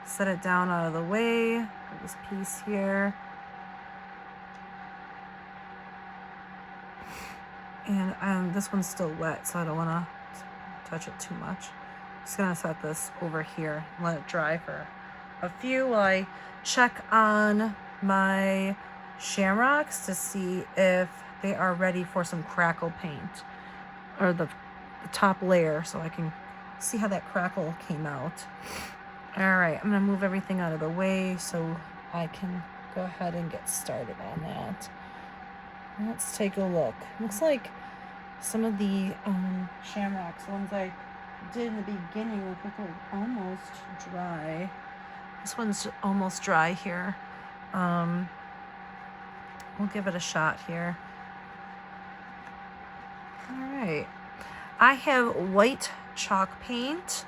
set it down out of the way. Put this piece here. And this one's still wet, so I don't want to touch it too much. Just gonna set this over here and let it dry for a few while I check on my shamrocks to see if they are ready for some crackle paint, or the top layer, so I can see how that crackle came out. All right, I'm gonna move everything out of the way so I can go ahead and get started on that. Let's take a look. Looks like some of the shamrocks, the ones I did in the beginning, look like they're almost dry. This one's almost dry here. We'll give it a shot here. All right. I have white chalk paint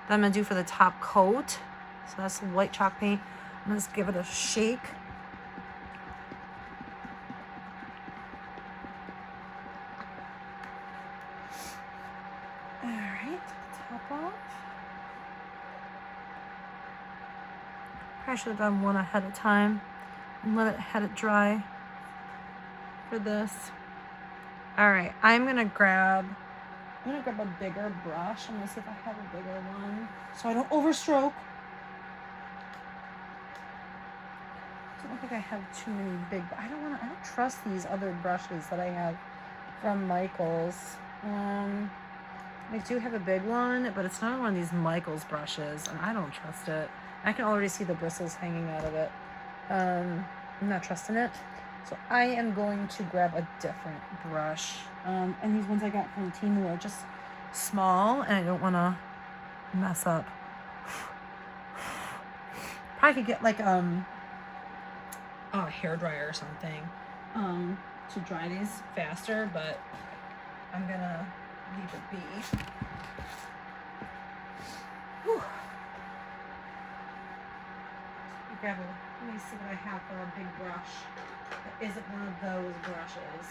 that I'm gonna do for the top coat. So that's white chalk paint. I'm gonna just give it a shake. All right, top off. I should have done one ahead of time and let it dry for this. All right, I'm gonna grab a bigger brush. I'm gonna see if I have a bigger one so I don't overstroke. I don't think I have too many big, I don't trust these other brushes that I have from Michaels. I do have a big one, but it's not one of these Michaels brushes, and I don't trust it. I can already see the bristles hanging out of it. I'm not trusting it. So I am going to grab a different brush. And these ones I got from Temu are just small, and I don't want to mess up. Probably could get like a hairdryer or something to dry these faster, but I'm gonna leave it be. Whew. Let me see what I have for a big brush that isn't one of those brushes.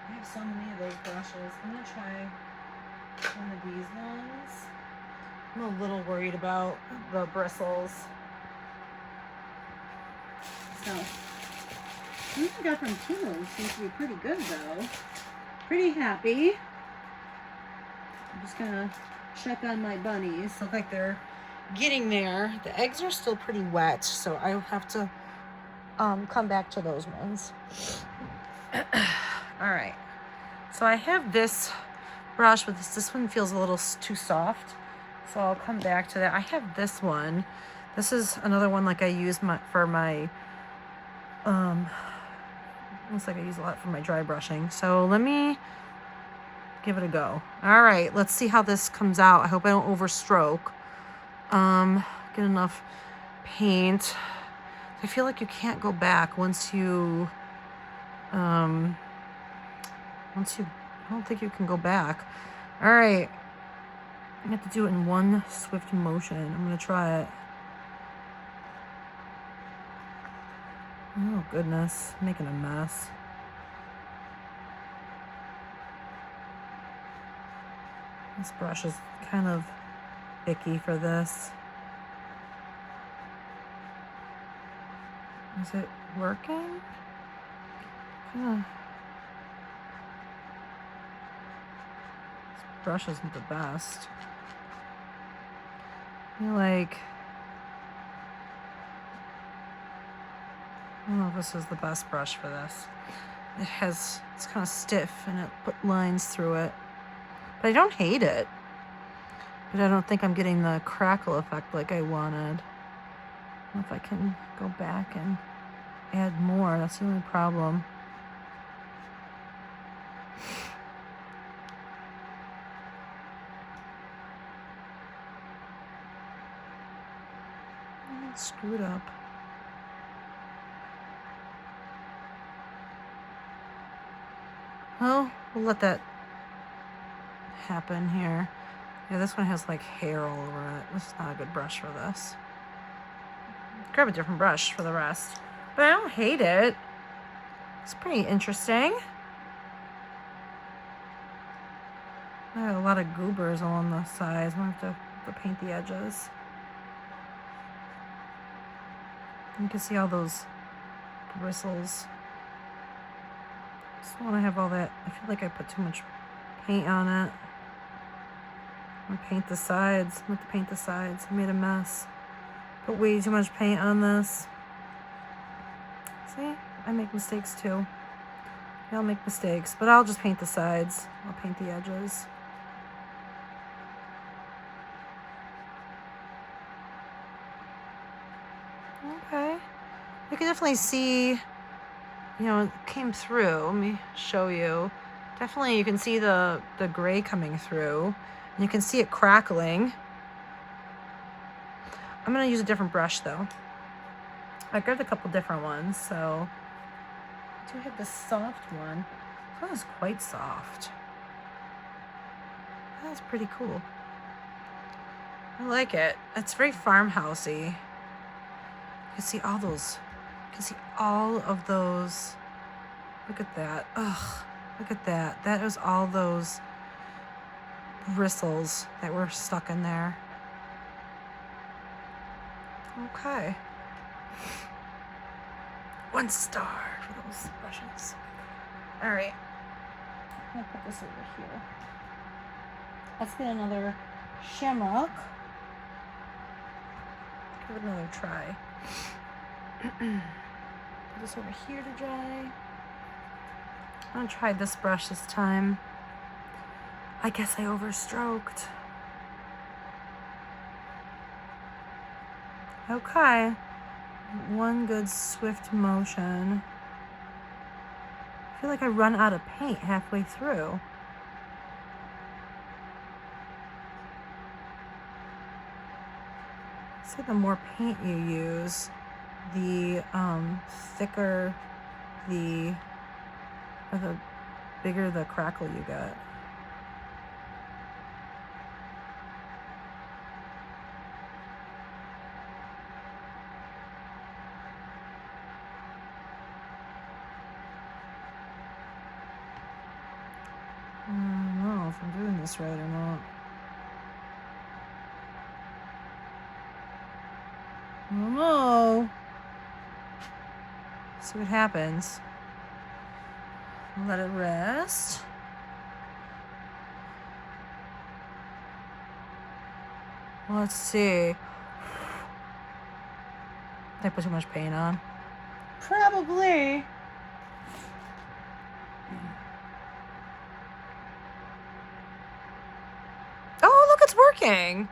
I have so many of those brushes. I'm gonna try one of these ones. I'm a little worried about the bristles. So, what I got from Temu seems to be pretty good though. Pretty happy. I'm just gonna check on my bunnies. Look like they're getting there. The eggs are still pretty wet, so I'll have to come back to those ones. All right. So I have this brush, but this one feels a little too soft. So I'll come back to that. I have this one. This is another one like I use for my, looks like I use a lot for my dry brushing. So let me give it a go. All right, let's see how this comes out. I hope I don't overstroke. Get enough paint. I feel like you can't go back once you, I don't think you can go back. All right. I have to do it in one swift motion. I'm gonna try it. Oh goodness, I'm making a mess. This brush is kind of icky for this. Is it working? This brush isn't the best. I don't know if this is the best brush for this. It's kind of stiff and it put lines through it. But I don't hate it. But I don't think I'm getting the crackle effect like I wanted. I don't know if I can go back and add more. That's the only problem. It's screwed up. Well, we'll let that happen here. Yeah, this one has like hair all over it. This is not a good brush for this. Grab a different brush for the rest. But I don't hate it. It's pretty interesting. I have a lot of goobers along the sides. I'm gonna have to paint the edges. You can see all those bristles. Just don't want to have all that. I feel like I put too much paint on it. I'm gonna paint the sides. I'm going to paint the sides. I made a mess. Put way too much paint on this. See? I make mistakes too. I'll make mistakes, but I'll just paint the sides. I'll paint the edges. Okay. You can definitely see, you know, it came through. Let me show you. Definitely you can see the gray coming through. And you can see it crackling. I'm going to use a different brush though. I grabbed a couple different ones, so I do have this soft one. That is quite soft. That's pretty cool. I like it. It's very farmhousey. You can see all those. You can see all of those. Look at that. Ugh. Look at that. That is all those bristles that were stuck in there. Okay. 1 star for those brushes. All right. I'm gonna put this over here. Let's get another shamrock. Give it another try. Put this over here to dry. I'm gonna try this brush this time. I guess I overstroked. Okay. One good swift motion. I feel like I run out of paint halfway through. So the more paint you use, the thicker the bigger the crackle you get. I don't know if I'm doing this right or not. I don't know. See what happens. Let it rest. Let's see. Did I put too much paint on? Probably. Oh, look, it's working.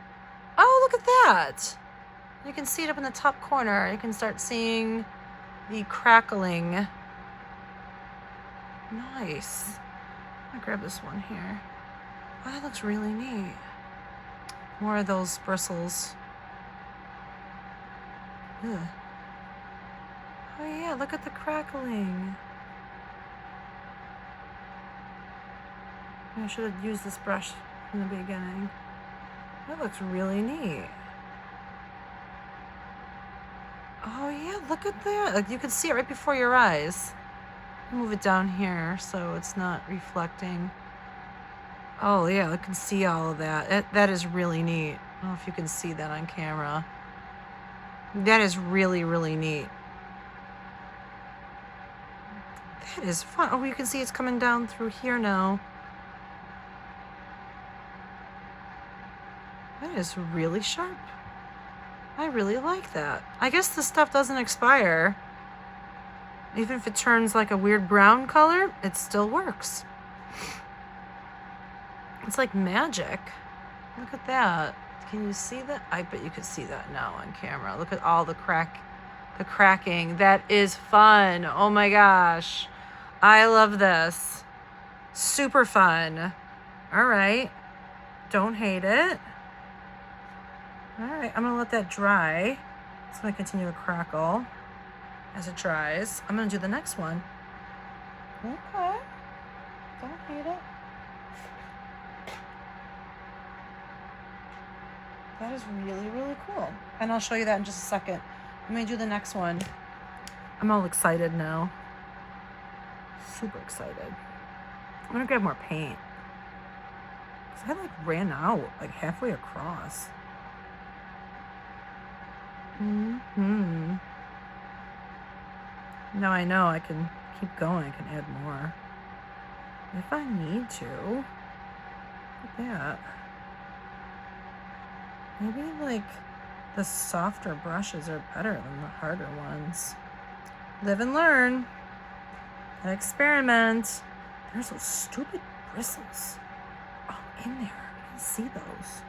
Oh, look at that. You can see it up in the top corner. You can start seeing the crackling. Nice. I'm gonna grab this one here. Oh, that looks really neat. More of those bristles. Ugh. Oh yeah, look at the crackling. I should have used this brush from the beginning. That looks really neat. Oh yeah, look at that. Like you can see it right before your eyes. Move it down here so it's not reflecting. Oh yeah, I can see all of that. That is really neat. I don't know if you can see that on camera. That is really, really neat. That is fun. Oh, you can see it's coming down through here now. That is really sharp. I really like that. I guess this stuff doesn't expire. Even if it turns like a weird brown color, it still works. It's like magic. Look at that. Can you see that? I bet you could see that now on camera. Look at all the cracking. That is fun. Oh my gosh. I love this. Super fun. All right. Don't hate it. All right, I'm gonna let that dry. It's gonna continue to crackle as it dries. I'm gonna do the next one. Okay. Don't hate it. That is really, really cool. And I'll show you that in just a second. I'm gonna do the next one. I'm all excited now. Super excited. I'm gonna grab more paint. 'Cause I like ran out like halfway across. Now I know I can keep going. I can add more if I need to. Look at that. Maybe like the softer brushes are better than the harder ones. Live and learn. Experiment. There's those stupid bristles. Oh, in there. I can see those.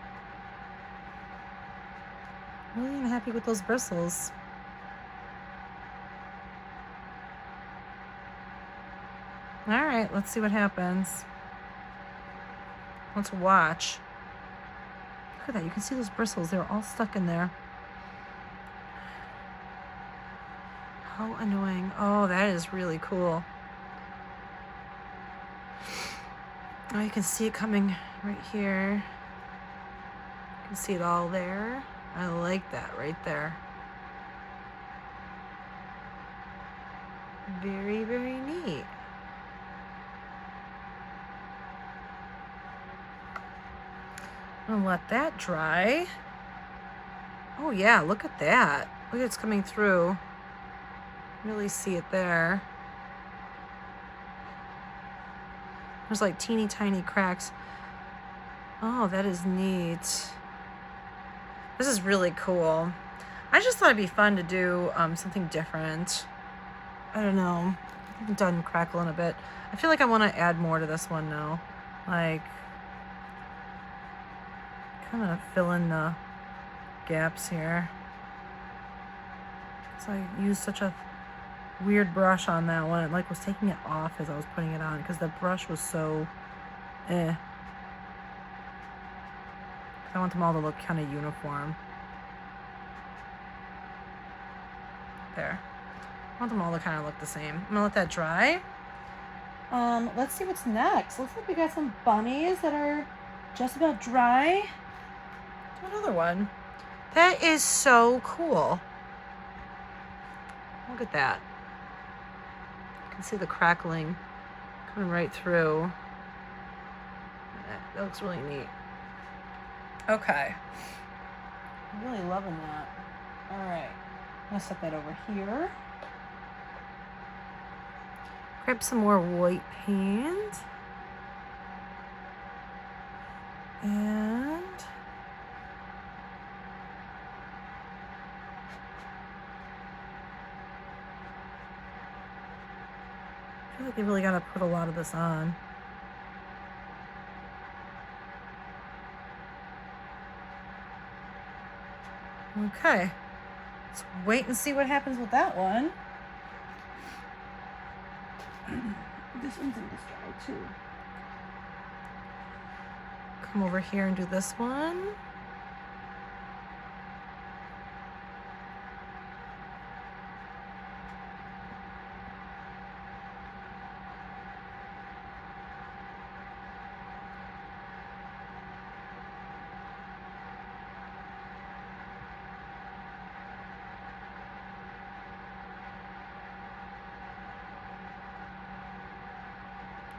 Really unhappy with those bristles. All right, let's see what happens. Let's watch. Look at that. You can see those bristles. They're all stuck in there. How annoying. Oh, that is really cool. Oh, you can see it coming right here. You can see it all there. I like that right there. Very, very neat. I'm gonna let that dry. Oh yeah, look at that. Look, it's coming through. Really see it there. There's like teeny tiny cracks. Oh, that is neat. This is really cool. I just thought it'd be fun to do something different. I don't know. I haven't done Crackle in a bit. I feel like I want to add more to this one now. Like, kind of fill in the gaps here. So I used such a weird brush on that one. It like was taking it off as I was putting it on because the brush was so I want them all to look kind of uniform. There. I want them all to kind of look the same. I'm gonna let that dry. Let's see what's next. Looks like we got some bunnies that are just about dry. Another one. That is so cool. Look at that. You can see the crackling coming right through. That looks really neat. Okay. I'm really loving that. All right. I'm gonna set that over here. Grab some more white paint. And I feel like you really gotta put a lot of this on. Okay. Let's wait and see what happens with that one. This one's in this dry too. Come over here and do this one.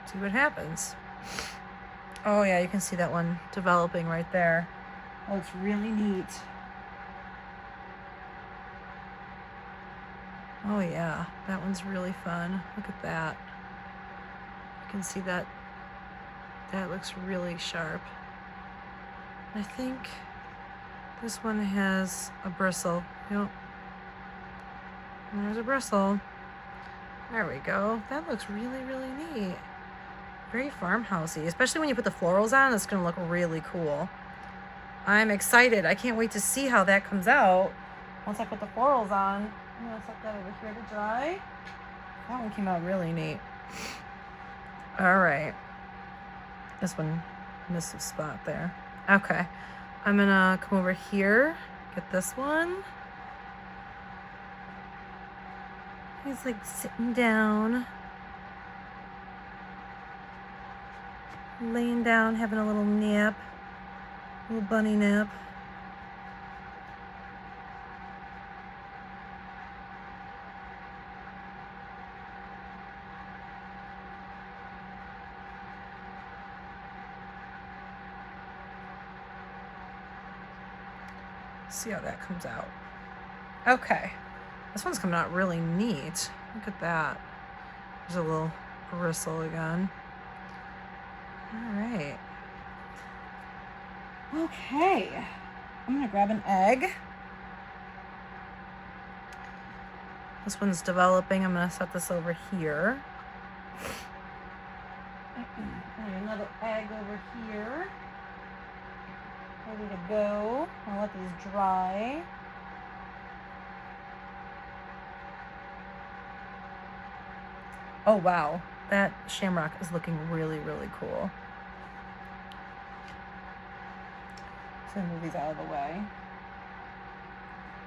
See what happens. Oh yeah, you can see that one developing right there. Oh, it's really neat. Oh yeah, that one's really fun. Look at that. You can see that. That looks really sharp. I think this one has a bristle. Yep. And there's a bristle. There we go. That looks really, really neat. Very farmhousey, especially when you put the florals on. It's gonna look really cool. I'm excited. I can't wait to see how that comes out once I put the florals on. I'm gonna set that over here to dry. That one came out really neat. All right. This one missed a spot there. Okay. I'm gonna come over here, get this one. He's like sitting down. Laying down, having a little nap, little bunny nap. See how that comes out. Okay, This one's coming out really neat. Look at that. There's a little bristle again. All right. Okay. I'm gonna grab an egg. This one's developing. I'm gonna set this over here. Another egg over here. Ready to go. I'll let these dry. Oh wow, that shamrock is looking really, really cool. So move these out of the way.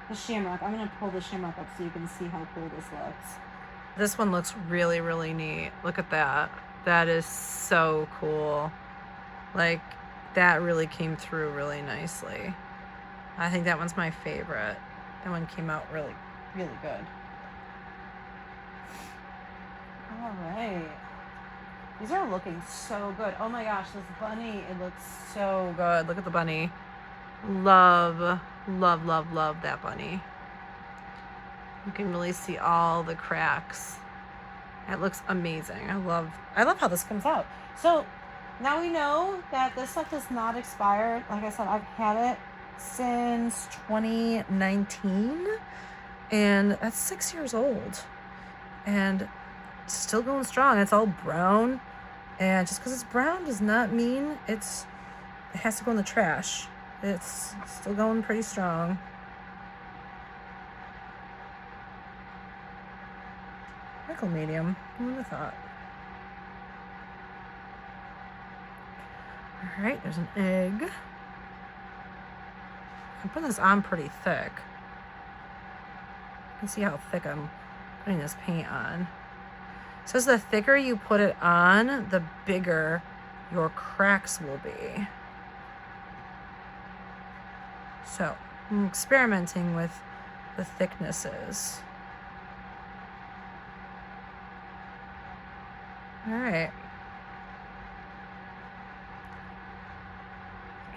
The shamrock, I'm gonna pull the shamrock up so you can see how cool this looks. This one looks really, really neat. Look at that. That is so cool. Like, that really came through really nicely. I think that one's my favorite. That one came out really, really good. All right. These are looking so good. Oh my gosh, this bunny, it looks so good. Look at the bunny. Love, love, love, love that bunny. You can really see all the cracks. It looks amazing. I love how this comes out. So now we know that this stuff does not expire. Like I said, I've had it since 2019 and that's 6 years old. And it's still going strong. It's all brown. And just because it's brown does not mean it has to go in the trash. It's still going pretty strong. Crackle medium. Who would have thought? All right, there's an egg. I'm putting this on pretty thick. You can see how thick I'm putting this paint on. It says the thicker you put it on, the bigger your cracks will be. So I'm experimenting with the thicknesses. All right.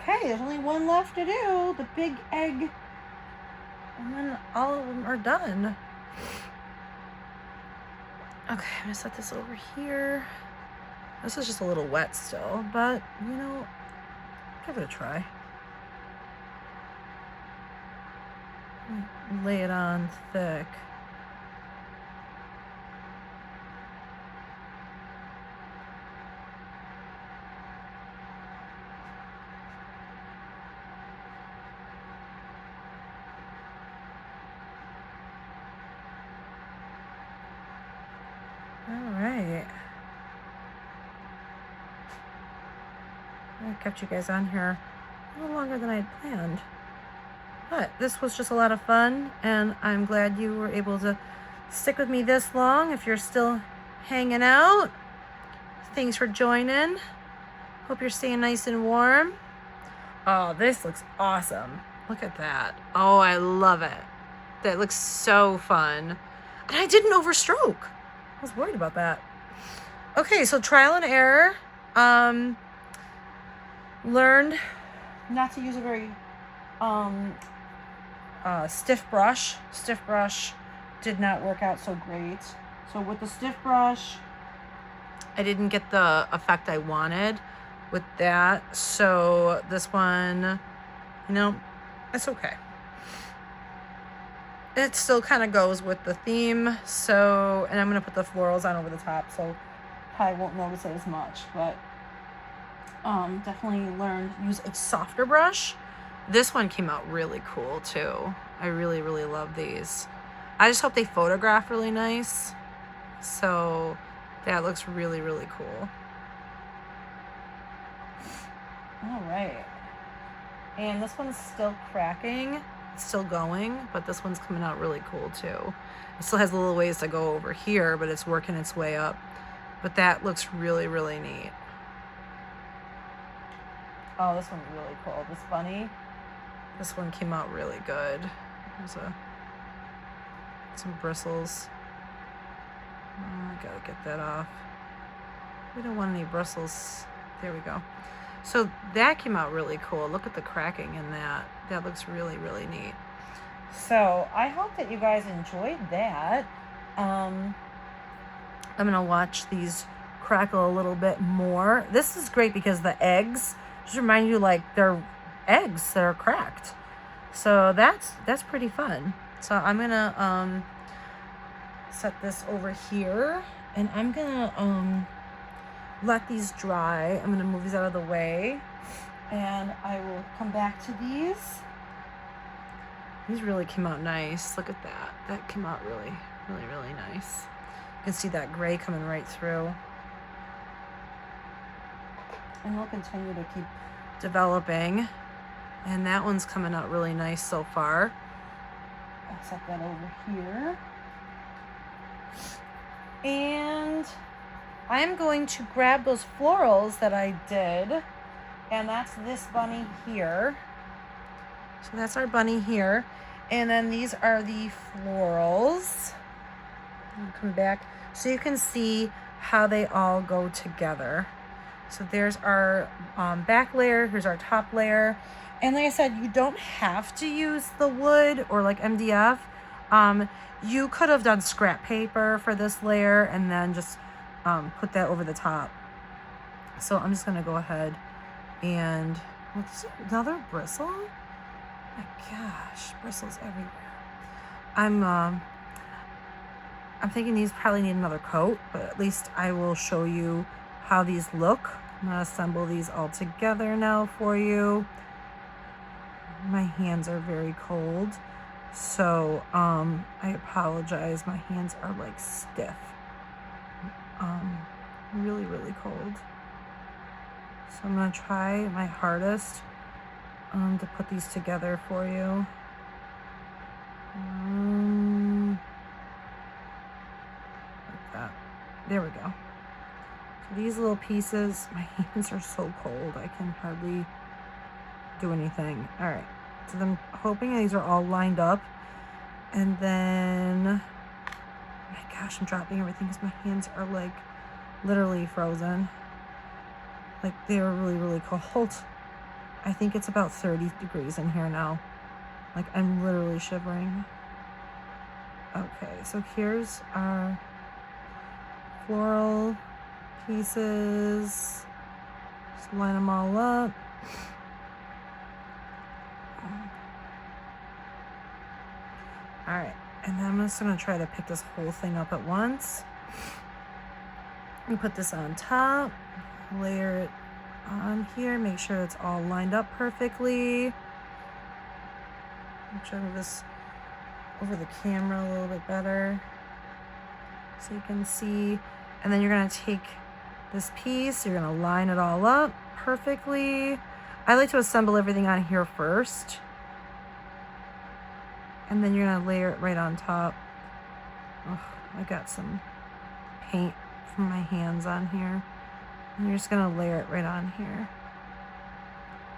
Okay, there's only one left to do, the big egg, and then all of them are done. Okay, I'm gonna set this over here. This is just a little wet still, but you know, give it a try. Lay it on thick. All right. I kept you guys on here a little longer than I had planned. But this was just a lot of fun, and I'm glad you were able to stick with me this long. If you're still hanging out, thanks for joining. Hope you're staying nice and warm. Oh, this looks awesome. Look at that. Oh, I love it. That looks so fun. And I didn't overstroke. I was worried about that. Okay, so trial and error. Learned not to use a very stiff brush. Stiff brush did not work out so great. So with the stiff brush, I didn't get the effect I wanted with that. So this one, you know, it's okay. It still kind of goes with the theme. So, and I'm going to put the florals on over the top, so probably won't notice it as much, but definitely learned to use a softer brush. This one came out really cool too. I really, really love these. I just hope they photograph really nice. So that looks really, really cool. All right. And this one's still cracking. It's still going, but this one's coming out really cool too. It still has a little ways to go over here, but it's working its way up. But that looks really, really neat. Oh, this one's really cool. This bunny. This one came out really good. There's some bristles. Oh, I gotta get that off. We don't want any bristles. There we go. So that came out really cool. Look at the cracking in that. That looks really, really neat. So I hope that you guys enjoyed that. I'm gonna watch these crackle a little bit more. This is great because the eggs just remind you like they're eggs that are cracked. So that's pretty fun. So I'm gonna set this over here, and I'm gonna let these dry. I'm gonna move these out of the way, and I will come back to these. These really came out nice. Look at that. That came out really, really, really nice. You can see that gray coming right through. And we'll continue to keep developing. And that one's coming out really nice so far. I'll set that over here. And I'm going to grab those florals that I did. And that's this bunny here. So that's our bunny here. And then these are the florals. I'll come back so you can see how they all go together. So there's our back layer, here's our top layer. And like I said, you don't have to use the wood or like MDF. You could have done scrap paper for this layer and then just put that over the top. So I'm just gonna go ahead and, what's another bristle? Oh my gosh, bristles everywhere. I'm thinking these probably need another coat, but at least I will show you how these look. I'm gonna assemble these all together now for you. My hands are very cold, so I apologize. My hands are like stiff. Really, really cold. So I'm gonna try my hardest to put these together for you. Like that. There we go. So these little pieces, my hands are so cold, I can hardly do anything. All right, so I'm hoping these are all lined up. And then, oh my gosh, I'm dropping everything because my hands are like literally frozen. Like they're really, really cold. I think it's about 30 degrees in here now. Like I'm literally shivering. Okay, so here's our floral pieces. Just line them all up. All right, and then I'm just gonna try to pick this whole thing up at once. And put this on top, layer it on here, make sure it's all lined up perfectly. I'm trying to move this over the camera a little bit better so you can see. And then you're gonna take this piece, you're gonna line it all up perfectly. I like to assemble everything on here first. And then you're gonna layer it right on top. Oh, I got some paint from my hands on here. And you're just gonna layer it right on here.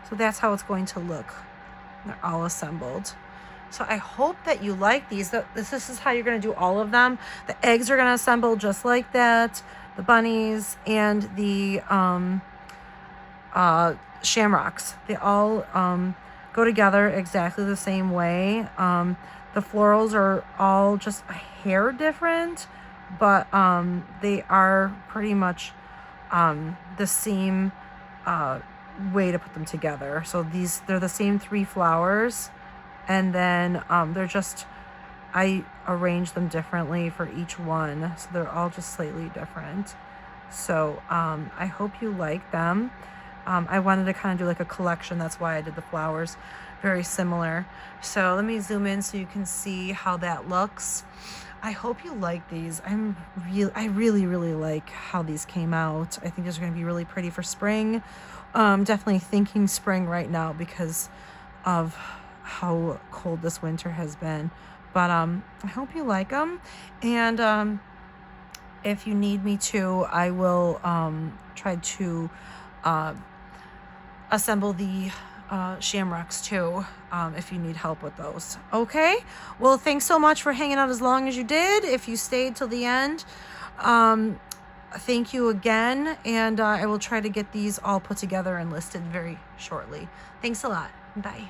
So that's how it's going to look. They're all assembled. So I hope that you like these. This is how you're gonna do all of them. The eggs are gonna assemble just like that. The bunnies and the shamrocks. They all go together exactly the same way. The florals are all just a hair different, but they are pretty much the same way to put them together. So they're the same 3 flowers, and then they're just, I arrange them differently for each one, so they're all just slightly different. So I hope you like them. I wanted to kind of do like a collection. That's why I did the flowers. Very similar. So let me zoom in so you can see how that looks. I hope you like these. I really, really like how these came out. I think these are going to be really pretty for spring. Definitely thinking spring right now because of how cold this winter has been. But I hope you like them. And if you need me to, I will try to assemble the shamrocks too, if you need help with those. Okay, well, thanks so much for hanging out as long as you did. If you stayed till the end, thank you again, and I will try to get these all put together and listed very shortly. Thanks a lot. Bye.